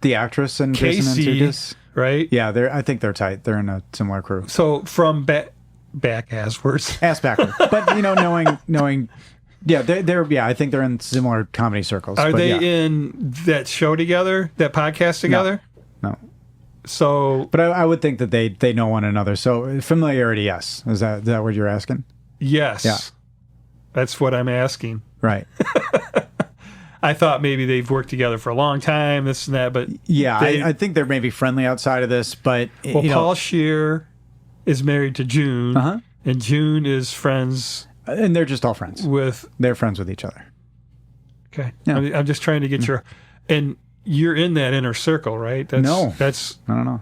The actress and Jason Casey, Mantzoukas. right? Yeah, I think they're tight. They're in a similar crew. So from back asswards. Ass backward. But knowing yeah, I think they're in similar comedy circles. Are but they yeah. in that show together, that podcast together? No. So But I would think that they know one another. So familiarity, yes. Is that what you're asking? yes, Yeah. that's what I'm asking. Right. I thought maybe they've worked together for a long time, this and that, but Yeah, They- I think they're maybe friendly outside of this, but well, you know, Paul Scheer is married to June, Uh-huh. and June is friends and they're just all friends. with. They're friends with each other. Okay, Yeah. I'm just trying to get your, and you're in that inner circle, right? No. That's I don't know.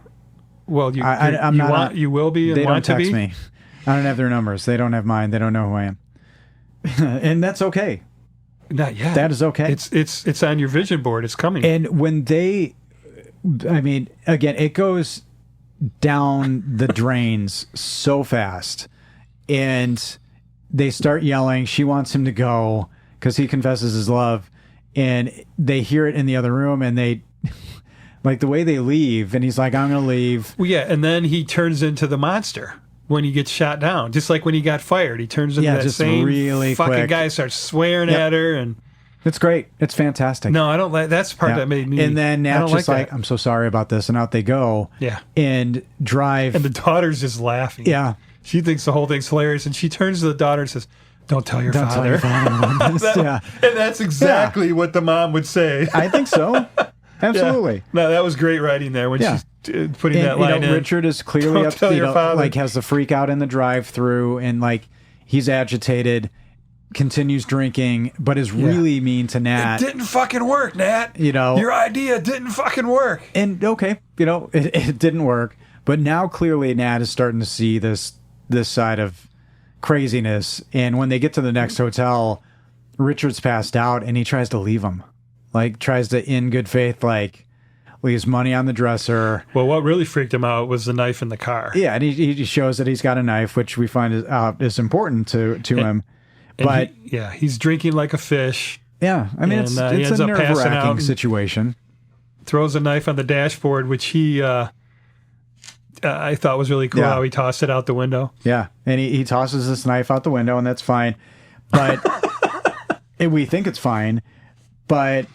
well, you I'm you not want on- you will be and They don't want to text be. me. I don't have their numbers. They don't have mine. They don't know who I am. And that's okay. Not yet. That is okay. It's on your vision board. It's coming. And when I mean, again, it goes down the drains so fast. And they start yelling. She wants him to go because he confesses his love. And they hear it in the other room and they, like the way they leave. And he's like, I'm going to leave. Well, yeah, and then he turns into the monster when he gets shot down. Just like when he got fired, he turns into that just same really fucking quick. guy, starts swearing Yep. at her, and It's great. It's fantastic. no, I don't like. That's the part Yeah. that made me. And then I Nat's don't just like like, that. I'm so sorry about this. And out they go. Yeah. And drive. And the daughter's just laughing. Yeah. she thinks the whole thing's hilarious, and she turns to the daughter and says, "Don't tell your Don't tell father." your father about this. Yeah. And that's exactly what the mom would say. I think so. Absolutely. Yeah. No, that was great writing there when Yeah. she's putting And, that line in. Richard is clearly Don't up, tell your father. like has the freak out in the drive-through, and like he's agitated, continues drinking, but is really mean to Nat. Didn't fucking work, Nat. Your idea didn't fucking work. And okay, it didn't work, but now clearly Nat is starting to see this side of craziness. And when they get to the next hotel, Richard's passed out, and he tries to leave him, like tries to, in good faith, like leaves money on the dresser. Well, what really freaked him out was the knife in the car. Yeah, and he shows that he's got a knife, which we find is important to him. And But he's drinking like a fish. yeah, I mean, and, it's he ends a up passing out nerve-wracking and- situation. Throws a knife on the dashboard, which he I thought was really cool. Yeah. How he tossed it out the window. Yeah, and he tosses this knife out the window, and that's fine. But and we think it's fine, but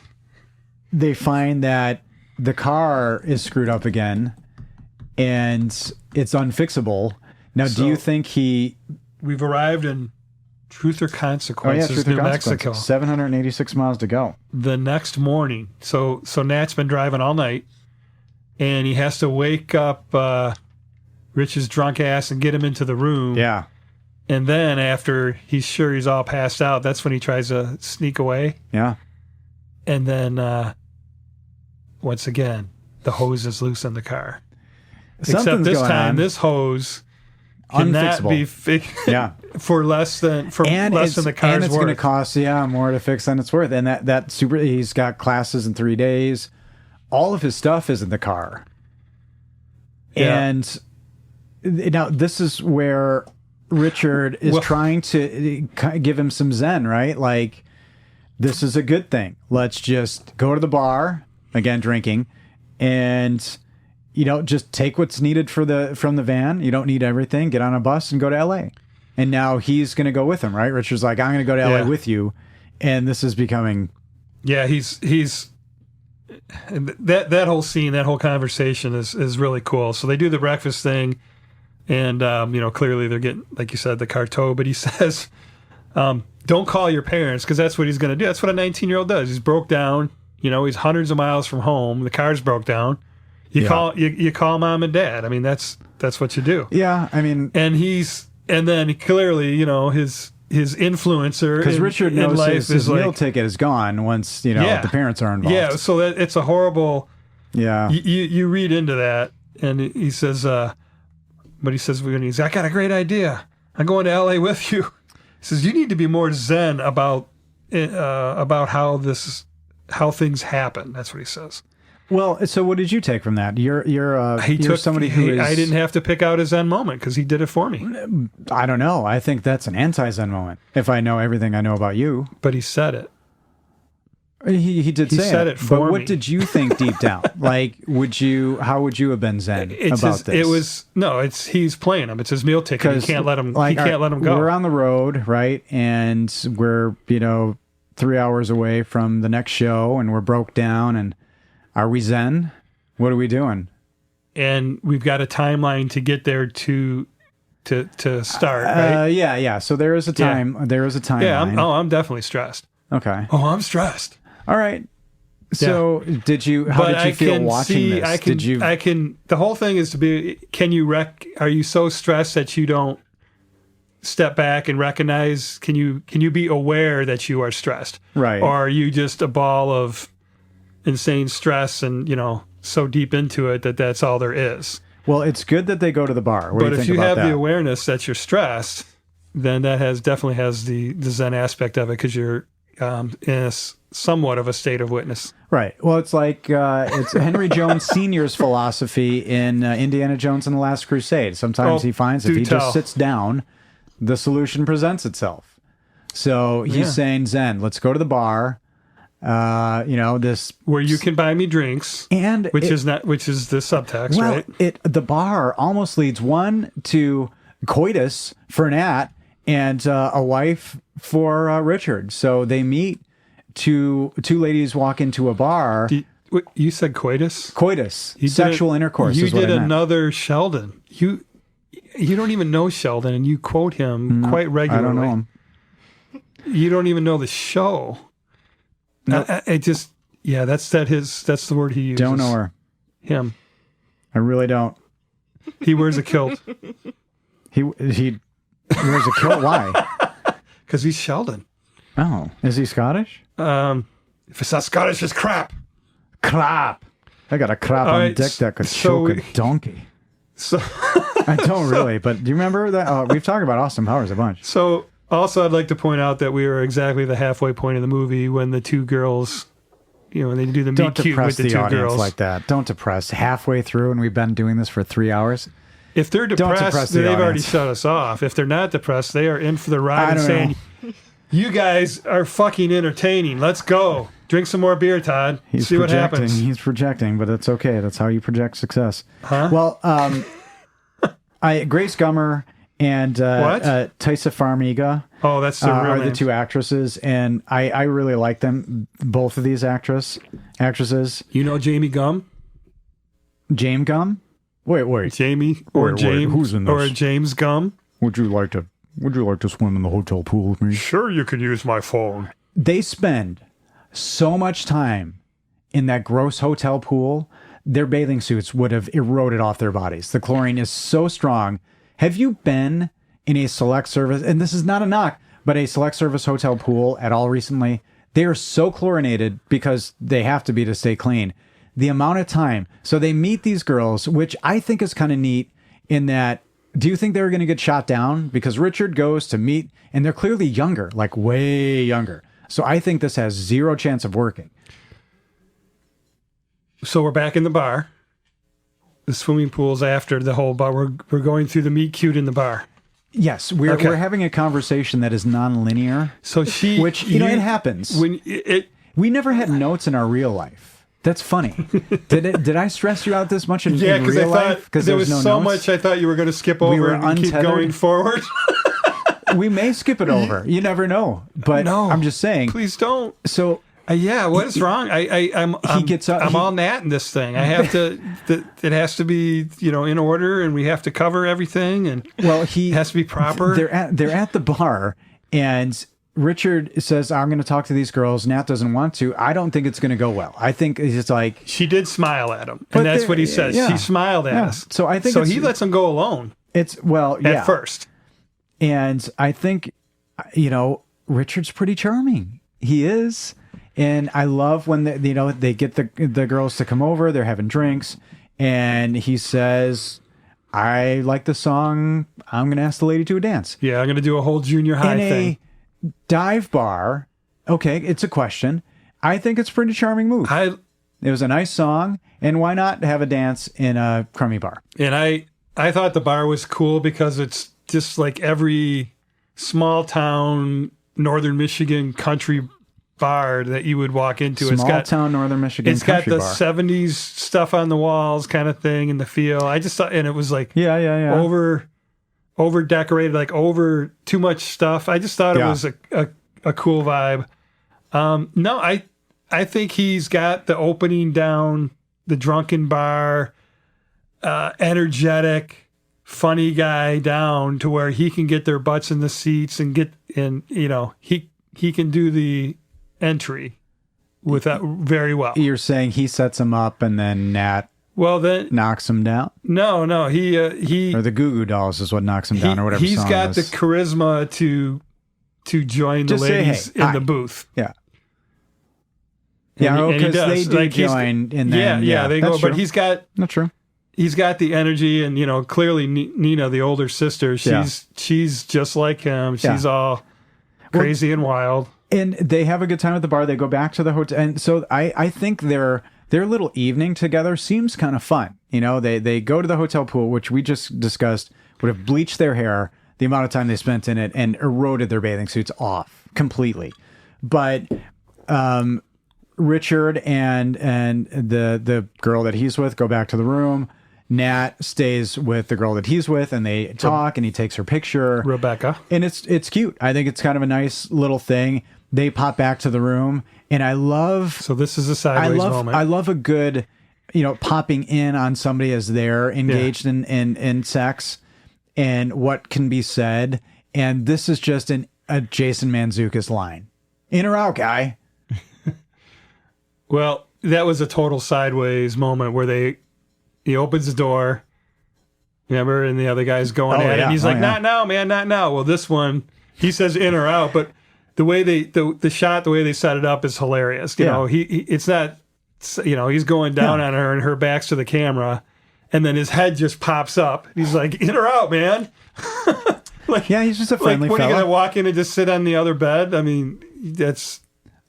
they find that the car is screwed up again, and it's unfixable. Now, do you think he? We've arrived in Truth or Oh yeah, Consequences, Truth or New Consequences. Mexico. 786 miles to go. The next morning. So Nat's been driving all night, and he has to wake up Rich's drunk ass and get him into the room. Yeah, And then after he's sure he's all passed out, that's when he tries to sneak away. yeah. And then once again, the hose is loose in the car. Except Something's this going time, on. this hose cannot Unfixable. be fixed Yeah. for less than the car's and it's going to worth. cost more to fix than it's worth. And that super, he's got classes in 3 days. All of his stuff is in the car. Yeah. And now this is where Richard is trying to give him some zen, right? Like, this is a good thing. Let's just go to the bar, again, drinking, and just take what's needed from the van. You don't need everything. Get on a bus and go to LA. And now he's going to go with him, right? Richard's like, I'm going to go to LA Yeah. with you. And this is becoming, Yeah, he's and that whole scene, that whole conversation is really cool. So they do the breakfast thing, and clearly they're getting, like you said, the car towed. But he says, Don't call your parents, because that's what he's going to do. That's what a 19-year-old does. He's broke down. He's hundreds of miles from home. The car's broke down. You call mom and dad. I mean, that's what you do. Yeah, I mean, and then clearly, his influencer, because Richard in knows life his meal like, ticket is gone once the parents are involved. Yeah, so it's a horrible. Yeah, you read into that, and he says, but he says when he's, I got a great idea. I'm going to L.A. with you. He says you need to be more zen about how things happen. That's what he says. Well, so what did you take from that? You're somebody who is... I didn't have to pick out a Zen moment because he did it for me. I don't know. I think that's an anti-Zen moment. If I know everything I know about you, but he said it. He did say said it for but me. What did you think deep down? Like, how would you have been Zen about this? He's playing him. It's his meal ticket. He can't let him. He can't let him go. We're on the road, right? And we're 3 hours away from the next show, and we're broke down. And are we Zen? What are we doing? And we've got a timeline to get there to start. Right? Yeah. So there is a time. Yeah. There is a timeline. Yeah. I'm definitely stressed. Okay. Oh, I'm stressed. All right. So how did you feel watching this? The whole thing is are you so stressed that you don't step back and recognize, can you be aware that you are stressed? Right. Or are you just a ball of insane stress and, so deep into it that that's all there is? Well, it's good that they go to the bar. What do you think if you have that? the awareness that you're stressed, then that definitely has the Zen aspect of it, because you're in somewhat of a state of witness. Right. Well, it's like it's Henry Jones Sr.'s philosophy in Indiana Jones and the Last Crusade. Sometimes he finds if he just sits down, the solution presents itself. So he's saying, Zen, let's go to the bar. This where you can buy me drinks, and which is the subtext, right? The bar almost leads one to coitus for Nat and a wife for Richard. So they meet. Two ladies walk into a bar. You said coitus? Coitus. Sexual intercourse. You is what did I meant. Another Sheldon. You don't even know Sheldon, and you quote him quite regularly. I don't know him. You don't even know the show. Nope. That's the word he uses. Don't know her. Him. I really don't. He wears a kilt. He wears a kilt. Why? Because he's Sheldon. Oh, is he Scottish? If it's not Scottish, it's crap. Crap. I got a crap on dick that could choke a donkey. So I don't really, but do you remember that? We've talked about Austin Powers a bunch. So also, I'd like to point out that we were exactly the halfway point of the movie when the two girls, when they do the meet cute with the two girls. Don't depress the audience like that. Don't depress. Halfway through, and we've been doing this for 3 hours. If they're depressed, they've already shut us off. If they're not depressed, they are in for the ride and saying, you guys are fucking entertaining. Let's go. Drink some more beer, Todd. See what happens. He's projecting, but it's okay. That's how you project success. Huh? Well, Grace Gummer and Taissa Farmiga. Oh, that's the are the two actresses, and I really like them. Both of these actresses. You know Jamie Gum? James Gum? Wait. Jamie or James? Who's in this? Or James Gum? Would you like to swim in the hotel pool with me? Sure, you could use my phone. They spend so much time in that gross hotel pool, their bathing suits would have eroded off their bodies. The chlorine is so strong. Have you been in a select service, and this is not a knock, but a select service hotel pool at all recently? They are so chlorinated because they have to be to stay clean. The amount of time. So they meet these girls, which I think is kind of neat in that, do you think they were going to get shot down? Because Richard goes to meet, and they're clearly younger, like way younger. So I think this has zero chance of working. So we're back in the bar. The swimming pool's after the whole bar. We're going through the meet cute in the bar. Yes, we're having a conversation that is non-linear. So which it happens. We never had notes in our real life. That's funny. Did I stress you out this much in real life? Because there was no so much I thought you were going to skip over and keep going forward. We may skip it over. You never know. But no, I'm just saying. Please don't. So what is wrong? I'm all Nat in this thing. I have to. It has to be in order, and we have to cover everything. And he has to be proper. They're at the bar, And Richard says, I'm going to talk to these girls. Nat doesn't want to. I don't think it's going to go well. I think it's like... She did smile at him, But and that's there- what he says. yeah. She smiled at Yeah. us. So I think so it's- he lets him go alone yeah. at first. And I think, Richard's pretty charming. He is. And I love when they get the girls to come over. They're having drinks. And he says, I like the song. I'm going to ask the lady to a dance. Yeah, I'm going to do a whole junior high In thing. a dive bar. Okay, it's a question. I think it's a pretty charming move. It was a nice song. And why not have a dance in a crummy bar? And I thought the bar was cool because it's just like every small town, northern Michigan country bar that you would walk into. Small town northern Michigan It's got country the bar. 70s stuff on the walls kind of thing in the feel. I just thought, and it was like Yeah. over decorated, like over too much stuff. I just thought it Yeah. was a cool vibe. No, I think he's got the opening down, the drunken bar, energetic, funny guy down to where he can get their butts in the seats and he can do the entry with that very well. You're saying he sets him up and then Nat Well, then knocks him down? no, he Or the Goo Goo Dolls is what knocks him down, or whatever he's song got it the is. charisma to join Just the say, ladies hey, in hi. the booth. Yeah. And Yeah, he- and he because they does. do Like, he's- join and then... Yeah, they go. that's But true. he's got That's true. the energy, and clearly Nina, the older sister, Yeah. she's just like him. She's Yeah. all crazy and wild. And they have a good time at the bar. They go back to the hotel. And so I think their little evening together seems kind of fun. They go to the hotel pool, which we just discussed, would have bleached their hair, the amount of time they spent in it, and eroded their bathing suits off completely. But Richard and the girl that he's with go back to the room. Nat stays with the girl that he's with, and they talk, and he takes her picture. Rebecca. And it's cute. I think it's kind of a nice little thing. They pop back to the room, and I love So this is a sideways moment. I love a good, popping in on somebody as they're engaged in sex and what can be said. And this is just a Jason Mantzoukas line. In or out, guy. Well, that was a total sideways moment where he opens the door, remember, and the other guy's going at it. yeah. And he's Oh, like, yeah. "Not now, man, not now." Well, this one, he says in or out, but the way the shot, the way they set it up is hilarious. You Yeah. know, he it's not, he's going down on her and her back's to the camera, and then his head just pops up. He's like, "In or out, man." Yeah, he's just a Like, friendly what are you fella. gonna walk in and just sit on the other bed? I mean, that's.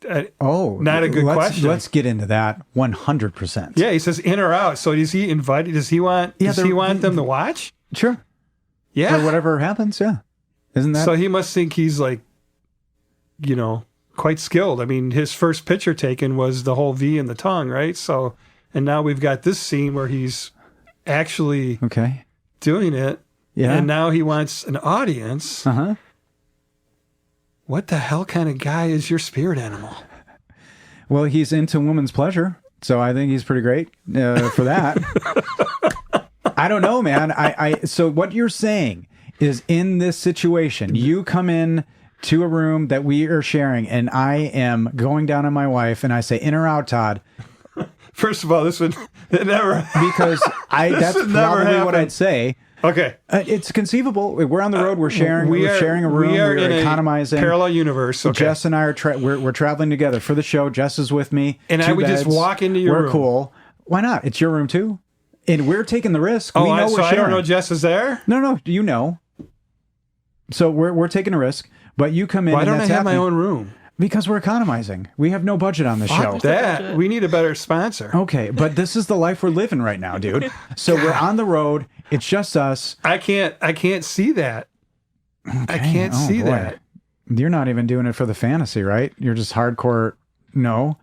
Not a good question. Let's get into that 100%. Yeah, he says in or out. So is he invited? Does he want? Yeah, does he want them to watch? Sure. Yeah. Or whatever happens, yeah. Isn't that? So he must think he's like, quite skilled. I mean, his first picture taken was the whole V in the tongue, right? So, and now we've got this scene where he's actually okay. doing it, Yeah. and now he wants an audience. Uh-huh. What the hell kind of guy is your spirit animal? Well, he's into woman's pleasure, so I think he's pretty great for that. I don't know, man. So what you're saying is, in this situation, you come in to a room that we are sharing, and I am going down on my wife, and I say, "In or out, Todd?" First of all, this would it never. Because that's would never probably what happen. I'd say. Okay. It's conceivable. We're on the road. We're sharing. We're sharing a room. We are We're in economizing. a parallel universe. Okay. Jess and I are we're traveling together for the show. Jess is with me, And I Two would just beds. walk into your We're room. cool. Why not? It's your room too, and we're taking the risk. Oh, we know so we're I don't sharing. know Jess is there? No, you know. So we're taking a risk, but you come in. Why and don't I that's have my happening. own room? Because we're economizing. We have no budget on the show. Fuck that. We need a better sponsor. Okay, but this is the life we're living right now, dude. So we're on the road. It's just us. I can't see that. I can't Oh, see boy. that. You're not even doing it for the fantasy, right? You're just hardcore. No.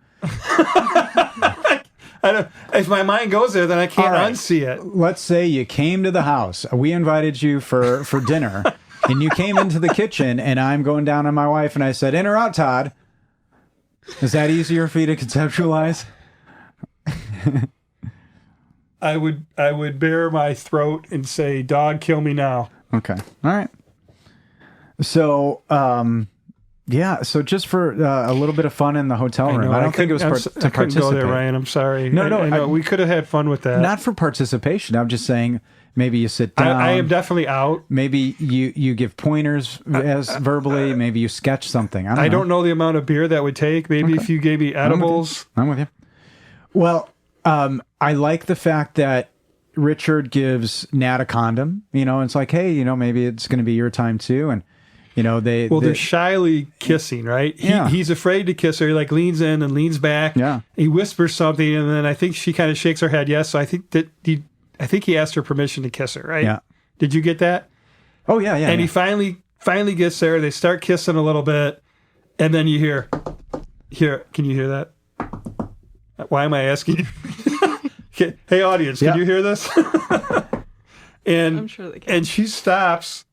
I don't, if my mind goes there, then I can't All right. unsee it. Let's say you came to the house. We invited you for dinner, and you came into the kitchen, and I'm going down on my wife, and I said, "In or out, Todd?" Is that easier for you to conceptualize? I would bare my throat and say, "Dog, kill me now." Okay. All right. So, yeah. So just for a little bit of fun in the hotel room. I don't think it was to I couldn't go there, participate. Ryan. I'm sorry. No, I know. We could have had fun with that. Not for participation. I'm just saying maybe you sit down. I am definitely out. Maybe you give pointers as verbally. Maybe you sketch something. I don't know. know the amount of beer that would take. Maybe if you gave me edibles. I'm with you. Well, I like the fact that Richard gives Nat a condom. It's like, hey, maybe it's going to be your time too. And, they're shyly kissing, right? Yeah. He's afraid to kiss her. He like leans in and leans back. Yeah. He whispers something, and then I think she kind of shakes her head yes. So I think he asked her permission to kiss her, right? Yeah. Did you get that? Oh, yeah. And he finally gets there. They start kissing a little bit, and then you hear. Can you hear that? Why am I asking you? Hey, audience, can you hear this? And I'm sure they can. And she stops,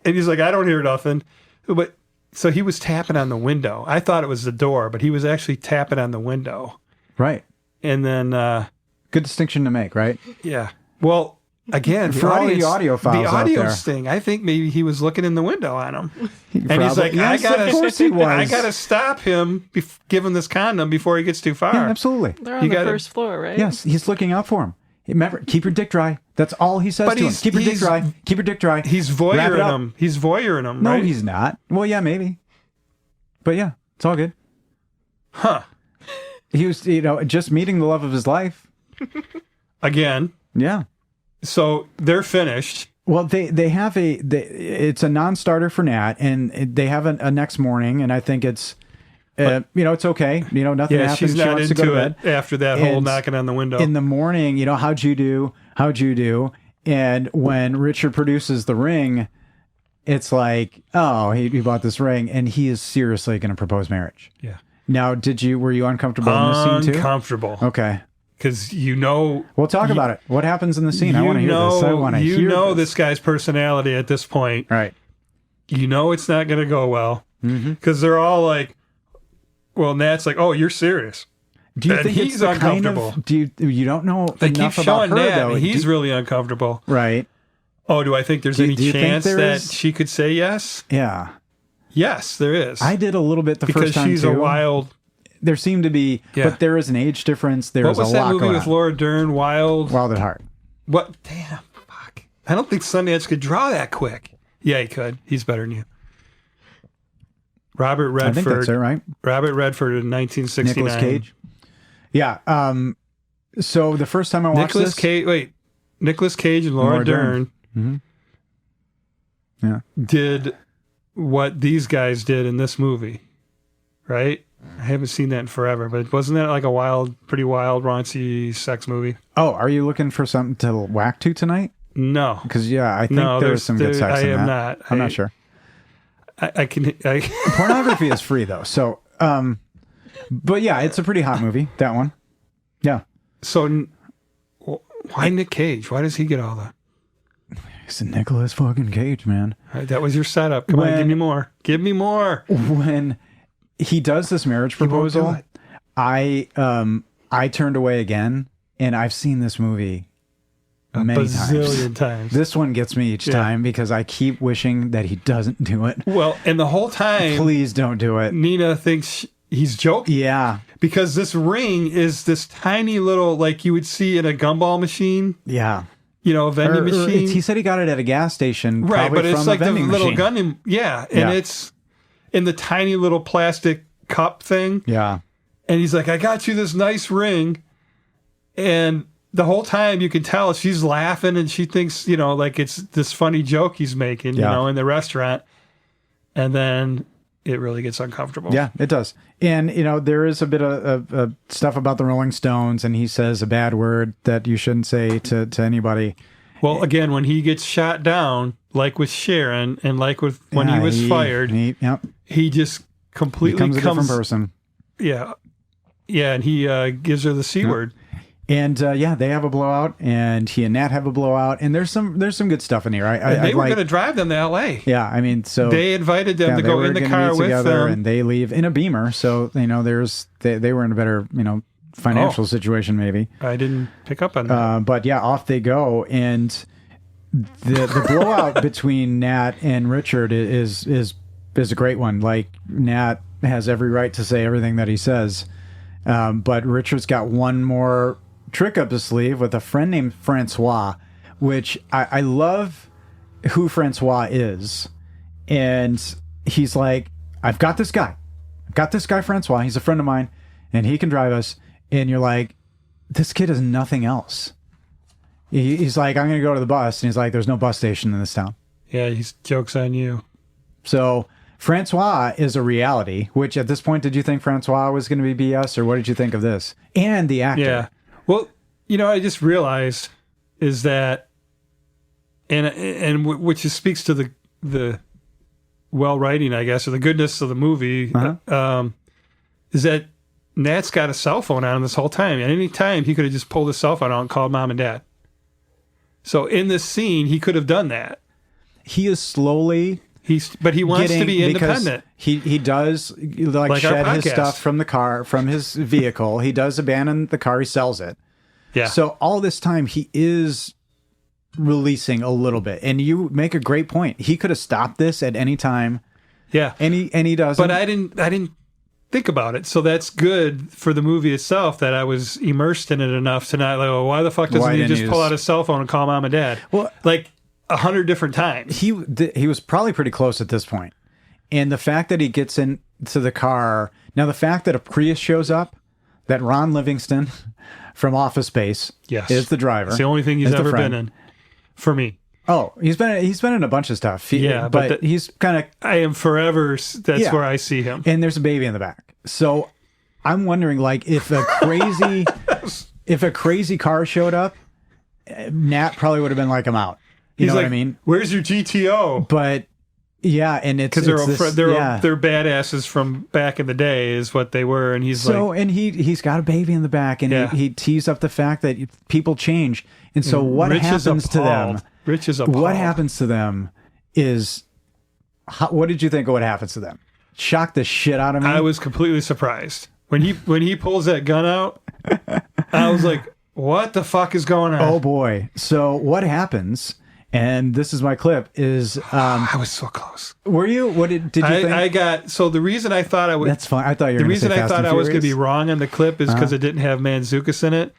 and he's like, I don't hear nothing. But so he was tapping on the window. I thought it was the door, but he was actually tapping on the window. Right. And then, Good distinction to make, right? yeah. Well, again, For all the audiophles the out audio there. sting. I think maybe he was looking in the window on him, and he's Probably- like, Yes, of course he was. I gotta stop him, give him this condom before he gets too far. Yeah, absolutely. They're on You the gotta- first floor, right? Yes, he's looking out for him. Remember, keep your dick dry. That's all he says But to him. he's- Keep your dick he's- dry. Keep your dick dry. He's Wrap it voyeuring up. him. He's voyeuring him, No, right? he's not. Well, yeah, maybe. But yeah, it's all good. Huh. He was, just meeting the love of his life. Again. Yeah. So they're finished. Well, they have it's a non-starter for Nat, and they have a next morning, and I think it's, it's okay. Nothing Yeah, happens. she's She not wants to go into to it bed. after that whole And knocking on the window. In the morning, how'd you do? How'd you do? And when Richard produces the ring, it's like, oh, he bought this ring, and he is seriously going to propose marriage. Yeah. Now, were you uncomfortable in this scene too? Uncomfortable. Okay. Because We'll talk about it. What happens in the scene? I want to hear this. I want to hear You know this. this guy's personality at this point. Right. You know it's not going to go well. Because they're all like, well, Nat's like, oh, you're serious. Do you And think he's it's the kind uncomfortable. of, you don't know They keep enough about showing her Nat, though? and he's Do- really uncomfortable. right. Oh, do I think there's any do you think chance there that is? she could say yes? Yeah. Yes, there is. I did a little bit the because first time she's too. a wild. There seemed to be, Yeah. but there is an age difference. There's What was a that lot movie going with on. Laura Dern? Wild. Wild at Heart. What? Damn. Fuck. I don't think Sundance could draw that quick. Yeah, he could. He's better than you. Robert Redford. I think that's it, right? Robert Redford in 1969. Nicolas Cage. Yeah. So the first time I watched Nicolas this, Cage. Wait. Nicolas Cage and Laura Laura Dern Dern. Yeah. did what these guys did in this movie, right? I haven't seen that in forever, but wasn't that like a pretty wild, raunchy sex movie? Oh, are you looking for something to whack to tonight? No. Because yeah, I think No, there's some good sex I in am that. not. I'm not sure. I Pornography is free though, so but yeah, it's a pretty hot movie. That one. Yeah. So why Nick Cage? Why does he get all the... It's a Nicolas fucking Cage, man. All right, that was your setup. Come on, give me more. Give me more. When he does this marriage won't do proposal, it. I turned away again, and I've seen this movie many times. Bazillion times. This one gets me each Yeah. time because I keep wishing that he doesn't do it. Well, and the whole time, Please don't do it. Nina thinks he's joking Yeah. because this ring is this tiny little, like you would see in a gumball machine, Yeah. a vending machine. He said he got it at a gas station, Right, probably but it's from like a the vending little machine. gun. Yeah, and Yeah. it's in the tiny little plastic cup thing. Yeah. And he's like, I got you this nice ring. And the whole time you can tell she's laughing and she thinks, like it's this funny joke he's making, Yeah. in the restaurant. And then it really gets uncomfortable. Yeah, it does. And, there is a bit of stuff about the Rolling Stones, and he says a bad word that you shouldn't say to anybody. Well, again, when he gets shot down, like with Sharon and like with when he Yeah, was fired, Yep. he just completely Becomes a different person. Yeah. Yeah, and he gives her the C word. And they have a blowout, and he and Nat have a blowout, and there's some good stuff in here. And they were going to drive them to L.A. Yeah, I mean, so They invited them to they go were in the gonna car meet with together, them. and they leave in a Beamer. So they were in a better financial situation maybe. I didn't pick up on that. But yeah, off they go, and the blowout between Nat and Richard is a great one. Like, Nat has every right to say everything that he says, but Richard's got one more trick up his sleeve with a friend named Francois, which I love who Francois is. And he's like, I've got this guy Francois. He's a friend of mine, and he can drive us. And you're like, this kid is nothing else. He's like, I'm going to go to the bus. And he's like, there's no bus station in this town. Yeah, joke's on you. So Francois is a reality, which at this point, did you think Francois was going to be BS, or what did you think of this? And the actor. Yeah. Well, I just realized is that, and which speaks to the well writing, I guess, or the goodness of the movie, is that Nat's got a cell phone on him this whole time. At any time, he could have just pulled his cell phone out and called mom and dad. So in this scene, he could have done that. He is slowly... But he wants to be independent. He does like shed his stuff from the car, from his vehicle. He does abandon the car. He sells it. Yeah. So all this time he is releasing a little bit, and you make a great point. He could have stopped this at any time. Yeah. And he doesn't. But I didn't think about it. So that's good for the movie itself that I was immersed in it enough to not like, oh, why the fuck doesn't he just pull out his cell phone and call mom and dad? Well, like 100 different times. He was probably pretty close at this point. And the fact that he gets into the car, now the fact that a Prius shows up, that Ron Livingston from Office Space is the driver. It's the only thing he's ever been in for me. Oh, he's been in a bunch of stuff. But he's kind of... I am forever, that's where I see him. And there's a baby in the back. So I'm wondering, like, if a crazy car showed up, Nat probably would have been like, I'm out. You know what I mean? Where's your GTO? But yeah, and it's because they're badasses from back in the day, is what they were, and he's and he's got a baby in the back, and he teased up the fact that people change, and so what happens to them? Rich is appalled. What happens to them is, what did you think of what happens to them? Shocked the shit out of me. I was completely surprised when he pulls that gun out. I was like, what the fuck is going on? Oh boy! So what happens? And this is my clip. Is I was so close. Were you? What did you think? I got. So the reason I thought I would. That's fine. I thought you were. The reason I thought I was going to be wrong on the clip is because it didn't have Mantzoukas in it.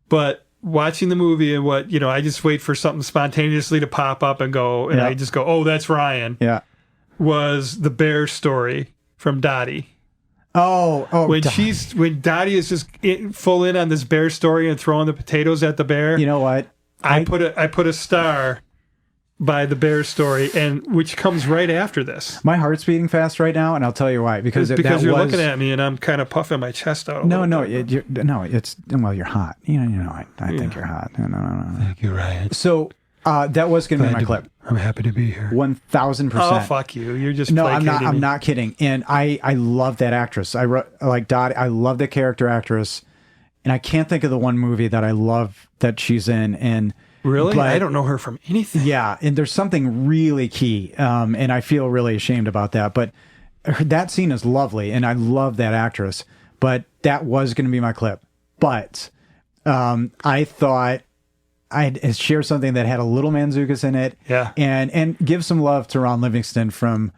But watching the movie and I just wait for something spontaneously to pop up and go, and I just go, oh, that's Ryan. Yeah. Was the bear story from Dottie. Oh, when Dottie is just full in on this bear story and throwing the potatoes at the bear. You know what? I put a star by the bear story, and which comes right after this. My heart's beating fast right now, and I'll tell you why. Because you're looking at me, and I'm kind of puffing my chest out. You're hot. I think you're hot. No. Thank you, Ryan. So that was going to be my clip. I'm happy to be here. 1,000%. Oh, fuck you! You're just I'm not kidding. And I love that actress. I like Dottie. I love the character actress, and I can't think of the one movie that I love that she's in. And really, I don't know her from anything. Yeah, and there's something really key, and I feel really ashamed about that. But that scene is lovely, and I love that actress. But that was going to be my clip. But I thought I'd share something that had a little Mantzoukas in it, and give some love to Ron Livingston from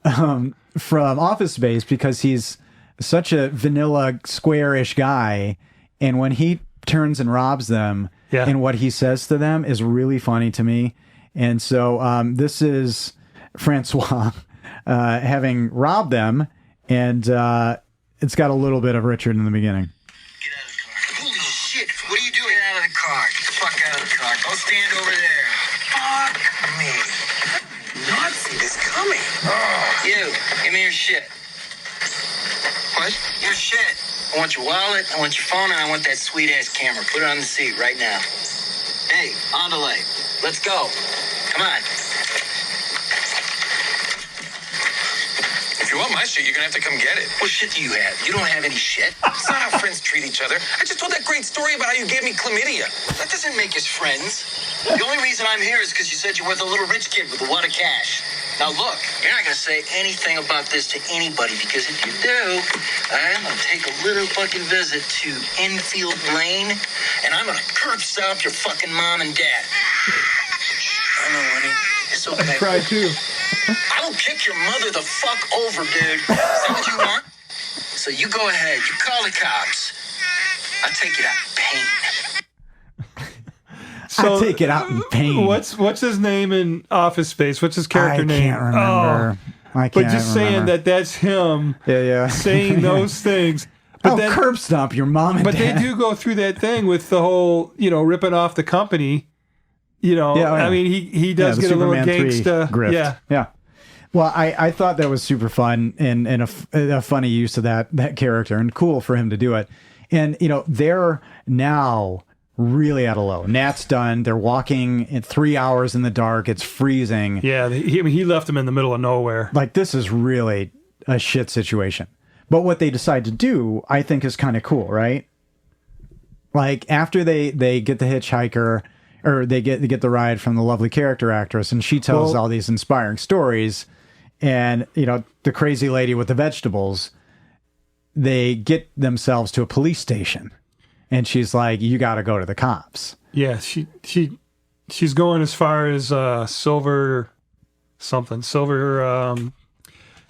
Office Space, because he's such a vanilla, square-ish guy, and when he turns and robs them, and what he says to them is really funny to me. And so this is Francois having robbed them, and it's got a little bit of Richard in the beginning. Get out of the car. Holy shit, what are you doing? Get out of the car. Get the fuck out of the car. Don't stand over there. Fuck me. Nazi is coming. Oh. You, give me your shit. What? Your shit. I want your wallet, I want your phone, and I want that sweet-ass camera. Put it on the seat right now. Hey, on delay. Let's go. Come on. If you want my shit, you're gonna have to come get it. What shit do you have? You don't have any shit. It's not how friends treat each other. I just told that great story about how you gave me chlamydia. That doesn't make us friends. The only reason I'm here is because you said you're with a little rich kid with a lot of cash. Now look, you're not gonna say anything about this to anybody, because if you do, I'm gonna take a little fucking visit to Enfield Lane, and I'm gonna curb stomp your fucking mom and dad. It's okay. Cry too. I will kick your mother the fuck over, dude. Is that what you want? So you go ahead. You call the cops. I'll take it out in pain. I take it out in pain. What's his name in Office Space? What's his character I name? can't remember. I But can't just saying remember. that's him Yeah. saying those things. But Oh, then, curb stomp your mom and but dad. they do go through that thing with the whole, ripping off the company. Yeah, oh, yeah. I mean, he does the get a little Superman 3 gangsta. grift. Yeah. Well, I thought that was super fun and a funny use of that character, and cool for him to do it. And they're now really at a low. Nat's done. They're walking in 3 hours in the dark. It's freezing. Yeah, he left him in the middle of nowhere. Like, this is really a shit situation. But what they decide to do, I think, is kind of cool, right? Like, after they get the hitchhiker, or they get the ride from the lovely character actress, and she tells all these inspiring stories, and the crazy lady with the vegetables, they get themselves to a police station, and she's like, "You got to go to the cops." Yeah, she's going as far as Silver,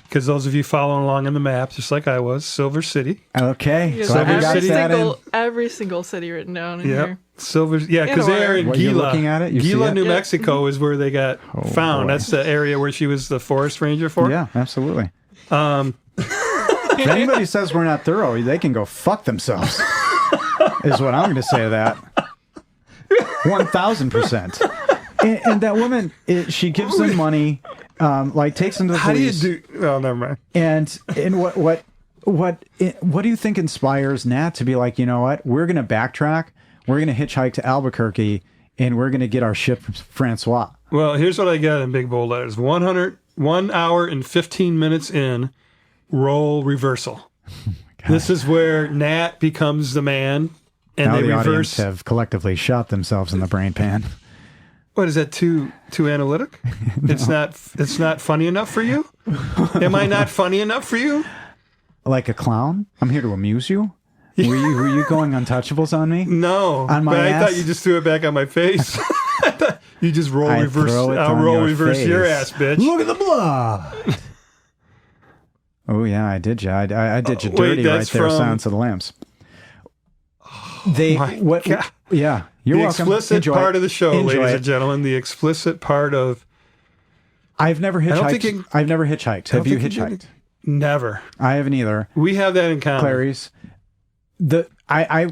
because those of you following along on the map, just like I was, Silver City. Okay, Yes, glad we got City. that in. every single city written down in Yep. here. Silver, yeah, because In they're order. in What, you're Gila. looking at it? You see Gila, it? New Yeah. Mexico is where they got found. boy. That's the area where she was the forest ranger for. Yeah, absolutely. If anybody says we're not thorough, they can go fuck themselves. Is what I'm going to say to that. 1,000%. And that woman, she gives them money, takes them to the How do you police. do? Oh, never mind. And what do you think inspires Nat to be like, you know what? We're going to backtrack. We're going to hitchhike to Albuquerque, and we're going to get our ship from Francois. Well, here's what I got in big bold letters: 1 hour and 15 minutes in, role reversal. This is where Nat becomes the man, and Now they the audience reverse. have collectively shot themselves in the brain pan. What is that? Too analytic? It's not funny enough for you. Am I not funny enough for you? Like a clown? I'm here to amuse you? Were you going Untouchables on me? No, On my but I ass? thought you just threw it back on my face. I thought you just roll I'd reverse. throw it I'll on roll your reverse face. your ass, bitch. Look at the blood. Oh yeah, I did you. I did you Wait, dirty right that's there. from- Silence of the Lambs. They my what? God. Yeah, you're The welcome. explicit Enjoy part it. of the show, Enjoy ladies it. and gentlemen. The explicit part of I've never don't hitchhiked. think it- I've never hitchhiked. don't Have you think you hitchhiked? did. Never. I haven't either. We have that in common. Clarice, I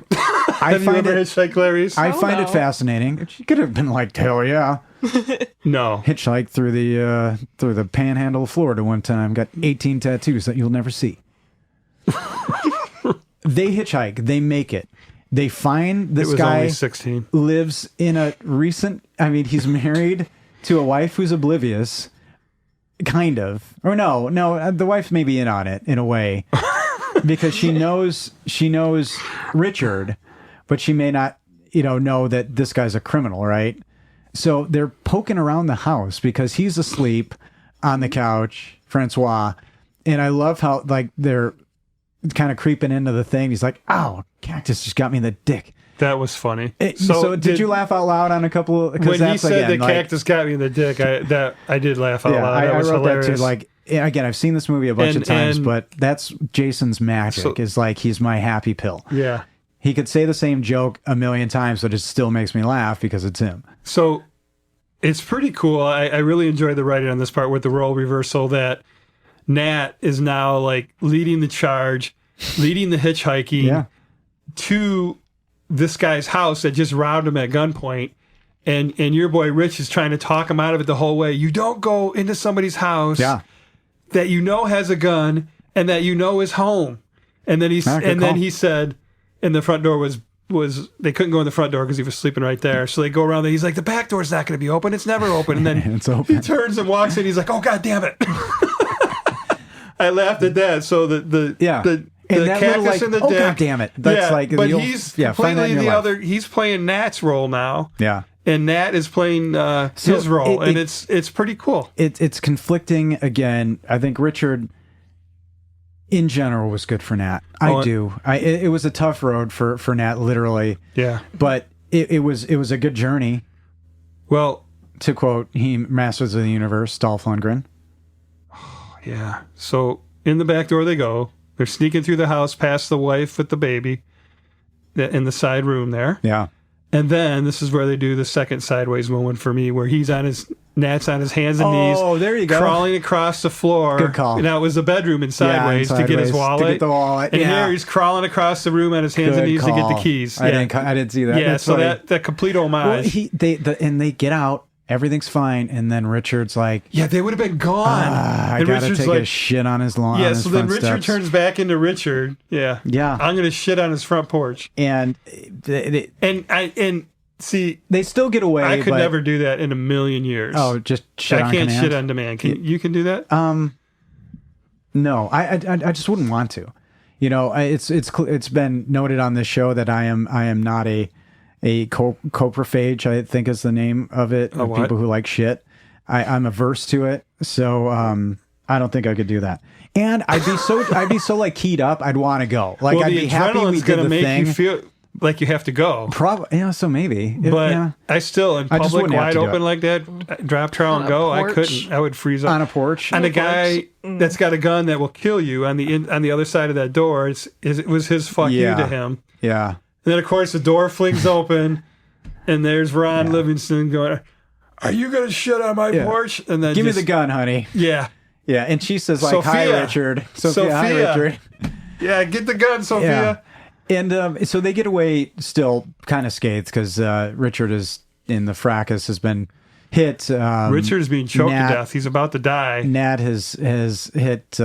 Have you find ever it. hitchhiked, Clarice? I Oh, find it no. fascinating. She could have been like, hell yeah, no. hitchhiked through the panhandle of Florida one time. Got 18 tattoos that you'll never see. They hitchhike. They make it. They find It this was guy only 16. lives in a recent. I mean, he's married to a wife who's oblivious, kind of. Or no, the wife may be in on it in a way, because she knows Richard, but she may not, know that this guy's a criminal, right? So they're poking around the house because he's asleep on the couch, Francois, and I love how they're kind of creeping into the thing. He's like, "Ow, cactus just got me in the dick." That was funny. So did you laugh out loud on a couple of? When he said the cactus got me in the dick, I did laugh out loud. That I was wrote hilarious. that too. Like, again, I've seen this movie a bunch of times, and- but that's Jason's magic. Is like he's my happy pill. yeah. He could say the same joke a million times, but it still makes me laugh because it's him. So it's pretty cool. I really enjoyed the writing on this part with the role reversal that Nat is now like leading the charge, leading the hitchhiking Yeah. to this guy's house that just robbed him at gunpoint. And your boy Rich is trying to talk him out of it the whole way. You don't go into somebody's house Yeah. that has a gun and that is home. And then Ah, good call. he said, and the front door was they couldn't go in the front door because he was sleeping right there. So they go around there. He's like, the back door's not going to be open. It's never open. And then It's open. he turns and walks in. He's like, oh, God damn it. I laughed at that. So the Yeah. the And that little, cactus like, in the oh, dick. God damn it. That's like but you'll- he's find that in completely your the life. other. He's playing Nat's role now. Yeah. And Nat is playing his role. And it- it's pretty cool. It's conflicting again. I think Richard, in general, was good for Nat. I do. It was a tough road for Nat, literally. Yeah. But it was a good journey Well, to quote he Masters of the Universe, Dolph Lundgren. Yeah. So in the back door they go. They're sneaking through the house past the wife with the baby in the side room there. Yeah. And then this is where they do the second sideways moment for me, where Nat's on his hands and knees. Oh, there you go. Crawling across the floor. Good call. Now it was the bedroom and sideways, to get his sideways, wallet. to get the wallet. And Yeah. here he's crawling across the room on his hands and Good knees to get the call. keys. I didn't see that. Yeah, That's so funny. that complete Well, homage. they get out. Everything's fine, and then Richard's like, Yeah, they would have been gone. I and gotta Richard's take a shit on his lawn. yeah, on his so then front Richard steps. turns back into Richard. Yeah. Yeah. I'm going to shit on his front porch. and And see, they still get away. I could but- never do that in a million years. Oh, just shit I on can't command? shit on demand. You can do that? No, I just wouldn't want to. You know, it's been noted on this show that I am not a coprophage, I think is the name of it. Of what? people who like shit. I'm averse to it, so I don't think I could do that. And I'd be so like keyed up. I'd want to go. Like Well, I'd the be happy we adrenaline's did going to the make thing. you feel like you have to go. Probably, yeah. So maybe, But yeah. I still, in I just public, wouldn't have wide to do open it. like that, drop trowel and On a go, I porch. couldn't. I would freeze up. On a porch. And a guy that's got a gun that will kill you on the other side of that door, it was his fuck you Yeah. to him. Yeah. And then, of course, the door flings open, and there's Ron Livingston going, "Are you going to shit on my Yeah. porch?" And then Give me the gun, honey. Yeah. Yeah, and she says like, "Hi, Sophia. Richard." Sophia, hi, Sophia. Richard. Yeah, get the gun, Sophia. Yeah. And so they get away still kind of scathed because Richard is in the fracas, has been hit. Richard is being choked Nat- to death. He's about to die. Nat has hit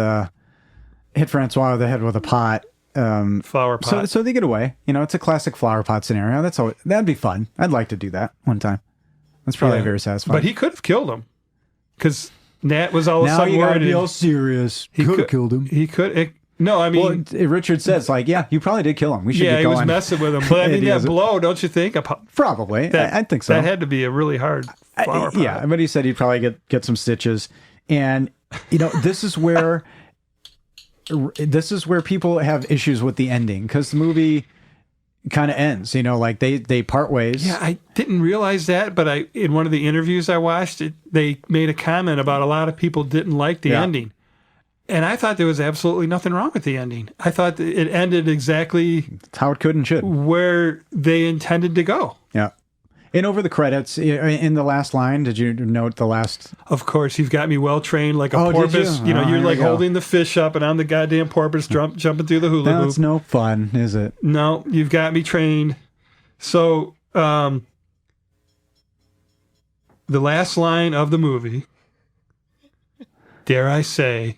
Francois over the head with a pot. Flower pot. So they get away. You know, it's a classic flower pot scenario. That'd be fun. I'd like to do that one time. That's probably Yeah. very satisfying. But he could have killed him because Nat was all of a now sudden you gotta worried. be all serious. He Could have killed him. He could. No, I mean, Well, Richard says like, yeah, you probably did kill him. We should yeah, get he going. was messing with him. But I And mean, he that has a- blow, don't you think? Probably. I think so. That had to be a really hard flower pot. Yeah, but he said he'd probably get some stitches. And you know, this is where people have issues with the ending because the movie kind of ends. You know, like they part ways. Yeah, I didn't realize that, but in one of the interviews I watched, they made a comment about a lot of people didn't like the Yeah. ending. And I thought there was absolutely nothing wrong with the ending. I thought that it ended exactly It's how it could and should. where they intended to go. Yeah. And over the credits, in the last line, did you note the last? Of course, you've got me well trained like a Oh, did porpoise. you? You know, Oh, you're here we like go. holding the fish up, and I'm the goddamn porpoise jumping through the hula hoop. That's no fun, is it? No, you've got me trained. So, the last line of the movie, dare I say,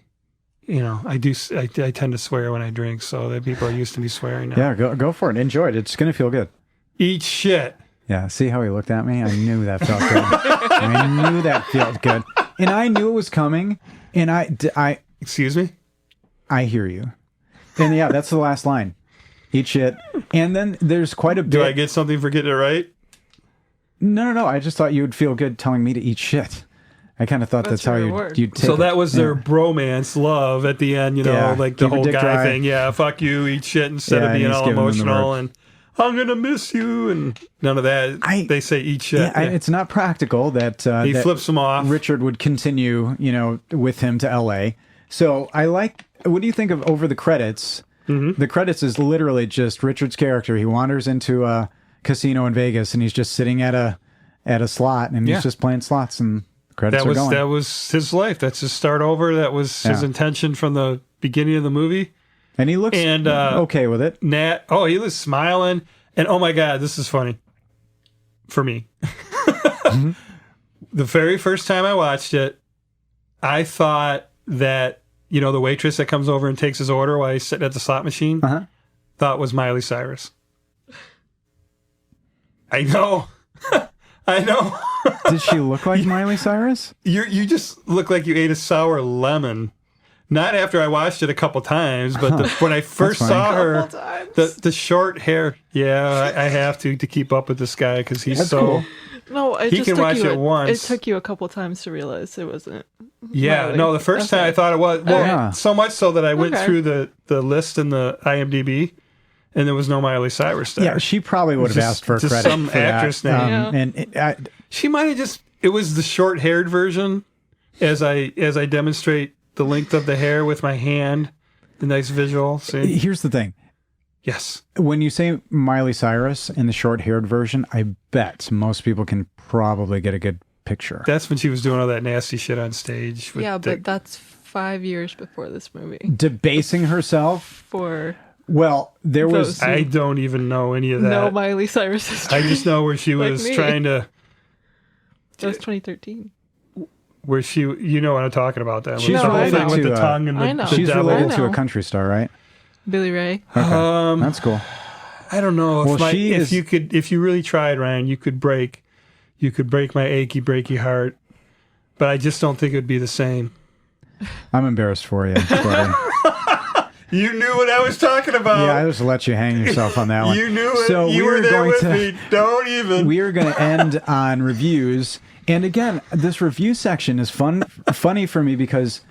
you know, I tend to swear when I drink, so that people are used to me swearing now. Yeah, go for it. Enjoy it. It's gonna feel good. Eat shit. Yeah, see how he looked at me? I knew that felt good. I knew that felt good. And I knew it was coming. And I Excuse me? I hear you. And yeah, that's the last line. Eat shit. And then there's quite a bit. Do I get something for getting it right? No. I just thought you would feel good telling me to eat shit. I kind of thought that's how your you'd word. take So it. that was their Yeah. bromance, love at the end, you know, Yeah, like the keep a whole dick guy dry. thing. Yeah, fuck you, eat shit instead Yeah, of being he's all giving them the emotional word. and I'm going to miss you and none of that. They say eat shit. Yeah, it's not practical that He that flips him off. Richard would continue, you know, with him to L.A. So I like. What do you think of over the credits? Mm-hmm. The credits is literally just Richard's character. He wanders into a casino in Vegas and he's just sitting at a slot and Yeah. he's just playing slots and the credits are going. That was his life. That's his start over. That was his Yeah. intention from the beginning of the movie. And he looks And, okay with it. Nat, he was smiling. And oh my God, this is funny for me. The very first time I watched it, I thought that, you know, the waitress that comes over and takes his order while he's sitting at the slot machine, Uh-huh. thought was Miley Cyrus. I know. I know. Did she look like Miley Cyrus? You just look like you ate a sour lemon. Not after I watched it a couple times, but when I first funny. saw her, Couple times. the short hair. Yeah, I have to keep up with this guy because he's That's so. cool. No, it He just can took watch you it once. It took you a couple times to realize it wasn't. Yeah, Miley. no, the first time I Okay. thought it was. Well, Yeah. so much so that I went Okay. through the list in the IMDb, and there was no Miley Cyrus there. Yeah, she probably would have Just- asked for just credit some for that. actress name. Yeah. And She might have just It was the short-haired version, as I demonstrate the length of the hair with my hand. The nice visual. See? Here's the thing. Yes. When you say Miley Cyrus in the short-haired version, I bet most people can probably get a good picture. That's when she was doing all that nasty shit on stage. With Yeah, the- but that's 5 years before this movie. Debasing herself. For Well, there was. Those- I don't even know any of that. no Miley Cyrus history. I just know where she Like was me. trying to, That was 2013. where she, you know what I'm talking about. That She's the whole related thing with to, the tongue and the, I know. the She's devil. related I to a know. country star, right? Billy Ray. Okay. That's cool. I don't know Well, she is- if you really tried, Ryan, you could break my achy breaky heart, but I just don't think it would be the same. I'm embarrassed for you. Buddy. You knew what I was talking about. Yeah, I just let you hang yourself on that one. You knew it. So you we were there going with to, me. Don't even. We are going to end on reviews, and again, this review section is funny for me because,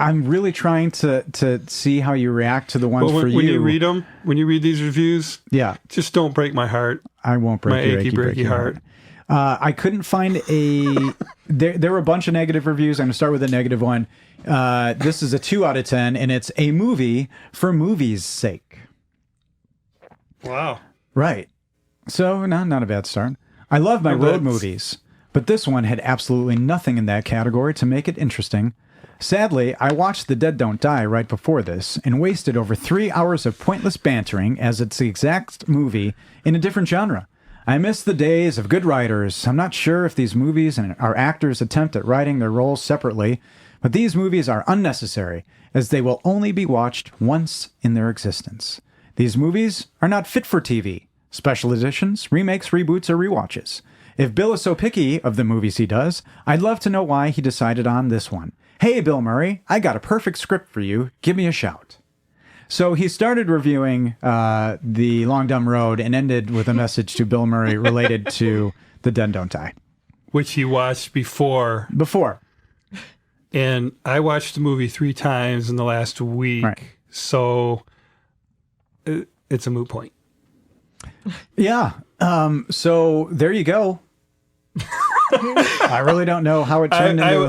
I'm really trying to see how you react to the ones Well, for when you. you read them, when you read these reviews, Yeah, just don't break my heart. I won't break My your achy, breaky heart. I couldn't find a. There were a bunch of negative reviews. I'm going to start with a negative one. This is a 2 out of 10, and it's a movie for movies' sake. Wow. Right. So, no, not a bad start. I love my Well, road that's- movies, but this one had absolutely nothing in that category to make it interesting. Sadly, I watched The Dead Don't Die right before this and wasted over 3 hours of pointless bantering as it's the exact movie in a different genre. I miss the days of good writers. I'm not sure if these movies and our actors attempt at writing their roles separately, but these movies are unnecessary as they will only be watched once in their existence. These movies are not fit for TV. Special editions, remakes, reboots, or rewatches. If Bill is so picky of the movies he does, I'd love to know why he decided on this one. Hey, Bill Murray, I got a perfect script for you. Give me a shout. So he started reviewing The Long Dumb Road and ended with a message to Bill Murray related to The Dead Don't Die. Which he watched before. Before. And I watched the movie 3 times in the last week. Right. So it's a moot point. Yeah. So there you go. I really don't know how it turned into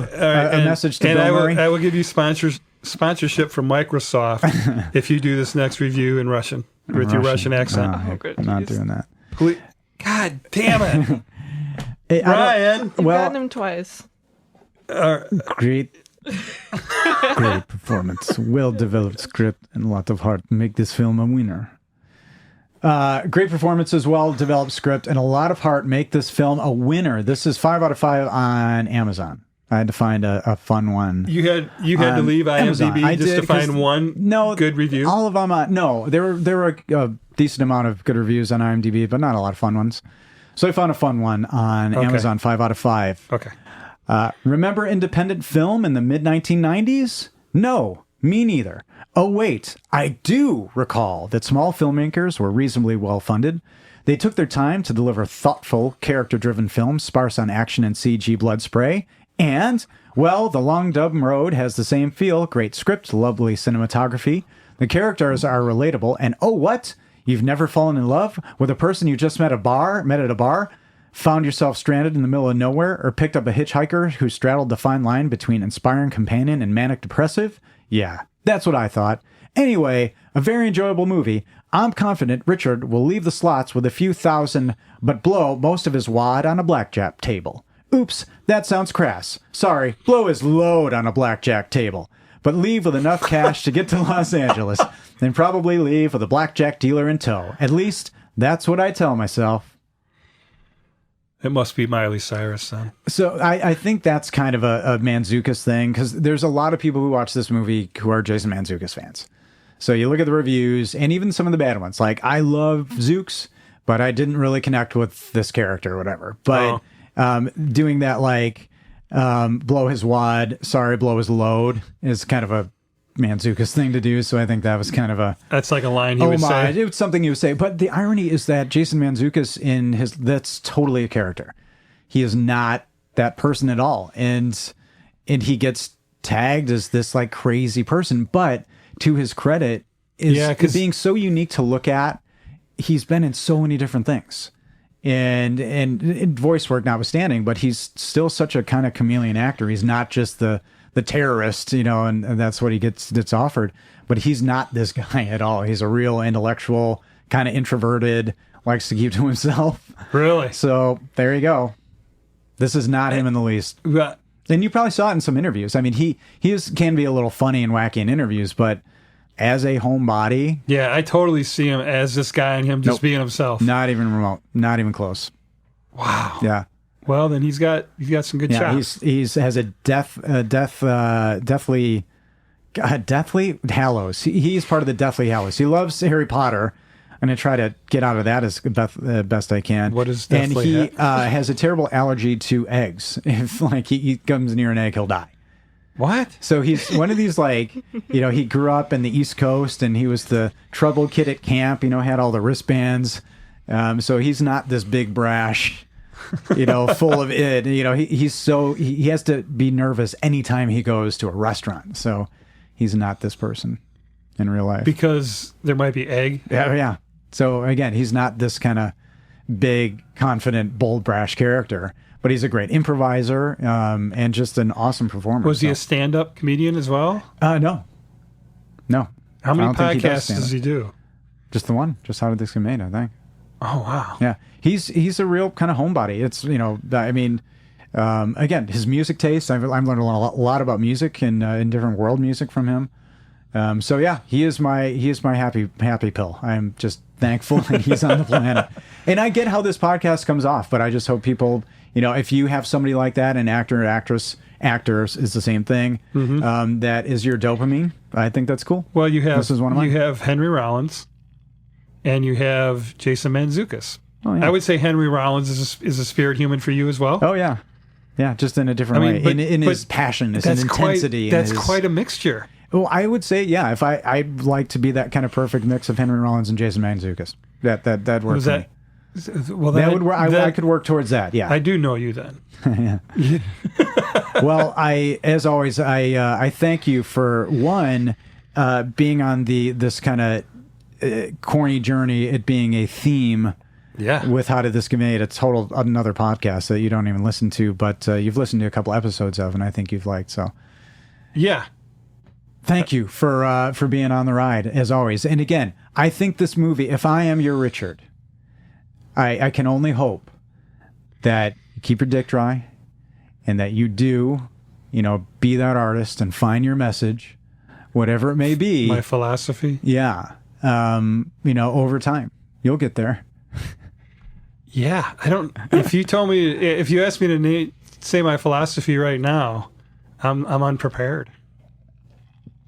a message to Bill Murray. I will give you sponsorship from Microsoft if you do this next review in Russian with your Russian accent. Oh, good. I'm not Jeez. doing that. Please. God damn it, Hey, Ryan! You've Well- gotten him twice. Great performance. Well-developed script and a lot of heart make this film a winner. Great performances, well-developed script, and a lot of heart make this film a winner. This is 5 out of 5 on Amazon. I had to find a fun one. You had to leave Amazon. IMDb I just did, to find 'cause- one good review. All of them, no. There were a decent amount of good reviews on IMDb, but not a lot of fun ones. So I found a fun one on Amazon, 5 out of 5. Okay. Remember independent film in the mid-1990s? No, me neither. Oh, wait, I do recall that small filmmakers were reasonably well-funded. They took their time to deliver thoughtful, character-driven films sparse on action and CG blood spray. And, well, The Long Dumb Road has the same feel, great script, lovely cinematography. The characters are relatable, and oh, what? You've never fallen in love with a person you just met at a bar? Found yourself stranded in the middle of nowhere, or picked up a hitchhiker who straddled the fine line between inspiring companion and manic depressive? Yeah, that's what I thought. Anyway, a very enjoyable movie. I'm confident Richard will leave the slots with a few thousand, but blow most of his wad on a blackjack table. Oops, that sounds crass. Sorry, blow his load on a blackjack table. But leave with enough cash to get to Los Angeles, and probably leave with a blackjack dealer in tow. At least, that's what I tell myself. It must be Miley Cyrus then. So I think that's kind of a Mantzoukas thing, because there's a lot of people who watch this movie who are Jason Mantzoukas fans. So you look at the reviews, and even some of the bad ones. Like, I love Zooks, but I didn't really connect with this character or whatever. But doing that, like, blow his wad, sorry, blow his load, is kind of a Mantzoukas thing to do. So I think that was kind of a That's like a line he would homage. say. It's something he would say. But the irony is that Jason Mantzoukas that's totally a character. He is not that person at all. And he gets tagged as this like crazy person, but to his credit is 'cause- being so unique to look at. He's been in so many different things. and voice work notwithstanding, but he's still such a kind of chameleon actor. He's not just the terrorist, and that's what he gets offered. But he's not this guy at all. He's a real intellectual, kind of introverted, likes to keep to himself. Really? So there you go. This is not him in the least. But And you probably saw it in some interviews. I mean, he can be a little funny and wacky in interviews, but as a homebody, yeah, I totally see him as this guy and him just Nope. being himself. not even remote, not even close. Wow. Yeah. Well, then he's got some good Yeah, chops. he's has a deathly Hallows. He's part of the Deathly Hallows. He loves Harry Potter. I'm going to try to get out of that as best I can. What is And Deathly he has a terrible allergy to eggs. If he comes near an egg, he'll die. What? So he's one of these, he grew up in the East Coast and he was the trouble kid at camp, had all the wristbands. So he's not this big brash, full of it. He has to be nervous anytime he goes to a restaurant. So he's not this person in real life. Because there might be egg. Yeah. So again, he's not this kind of big, confident, bold, brash character. But he's a great improviser and just an awesome performer. Was he a stand-up comedian as well? No. How many I don't think he does podcasts does he do? Just the one. Just How Did This Get Made, I think. Oh, wow. Yeah. He's a real kind of homebody. It's, again, his music taste, I've learned a lot about music and different world music from him. So yeah, he is my happy pill. I'm just thankful that he's on the planet. And I get how this podcast comes off, but I just hope people, if you have somebody like that, an actor or actress, actors is the same thing. That is your dopamine. I think that's cool. Well, you have This is one of mine. you have Henry Rollins, and you have Jason Mantzoukas. Oh, yeah. I would say Henry Rollins is a spirit human for you as well. Oh yeah, yeah, just in a different way. In his passion, his intensity. That's quite a mixture. Well, I would say, yeah. If I'd like to be that kind of perfect mix of Henry Rollins and Jason Mantzoukas. That works. Was for that? me. Well, That would work. I could work towards that. Yeah. I do know you then. Well, as always, I thank you for being on this kind of corny journey. It being a theme. Yeah. With How Did This Get Made, it's another podcast that you don't even listen to, but you've listened to a couple episodes of, and I think you've liked. So, Yeah. thank you for being on the ride as always. And again, I think this movie, if I am your Richard, I can only hope that you keep your dick dry, and that you do, be that artist and find your message, whatever it may be. My philosophy. Yeah. Over time, you'll get there. Yeah. If you asked me to say my philosophy right now, I'm unprepared.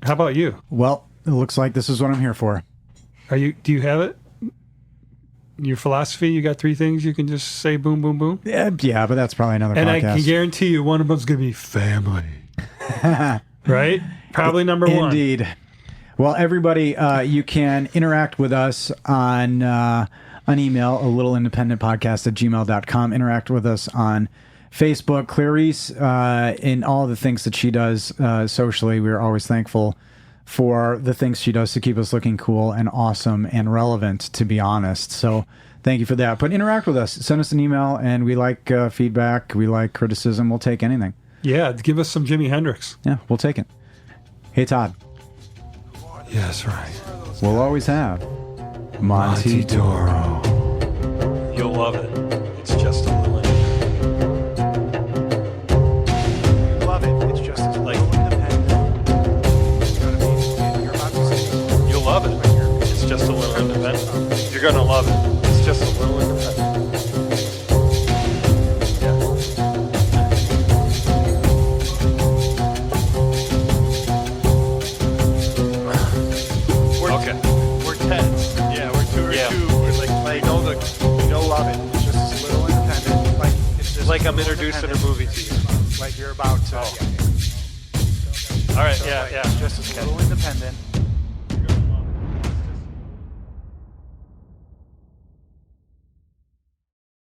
How about you? Well, it looks like this is what I'm here for. Do you have it? Your philosophy, you got 3 things you can just say boom, boom, boom? Yeah, but that's probably another And podcast. I can guarantee you one of them's going to be family. Right? Probably number 1. Indeed. Well, everybody, you can interact with us on email, alittleindependentpodcast@gmail.com. Interact with us on Facebook. Clarice, in all the things that she does socially, we're always thankful for the things she does to keep us looking cool and awesome and relevant, to be honest. So thank you for that. But interact with us. Send us an email, and we like feedback. We like criticism. We'll take anything. Yeah, give us some Jimi Hendrix. Yeah, we'll take it. Hey, Todd. Yes, right. We'll always have Monty Toro. You'll love it. It's just a little Love it. It's just as Like- independent. You're about to say. You'll love it. It's just a little independent. You're going to love it. It's just a little independent. Okay. We're tense. Yeah, we're 2 or Yeah. 2. We're like love it. It's just a little independent. Like it's just Like a I'm little introducing a independent. movie to you. Like you're about to. All right, So, yeah, like, yeah. Just a little independent.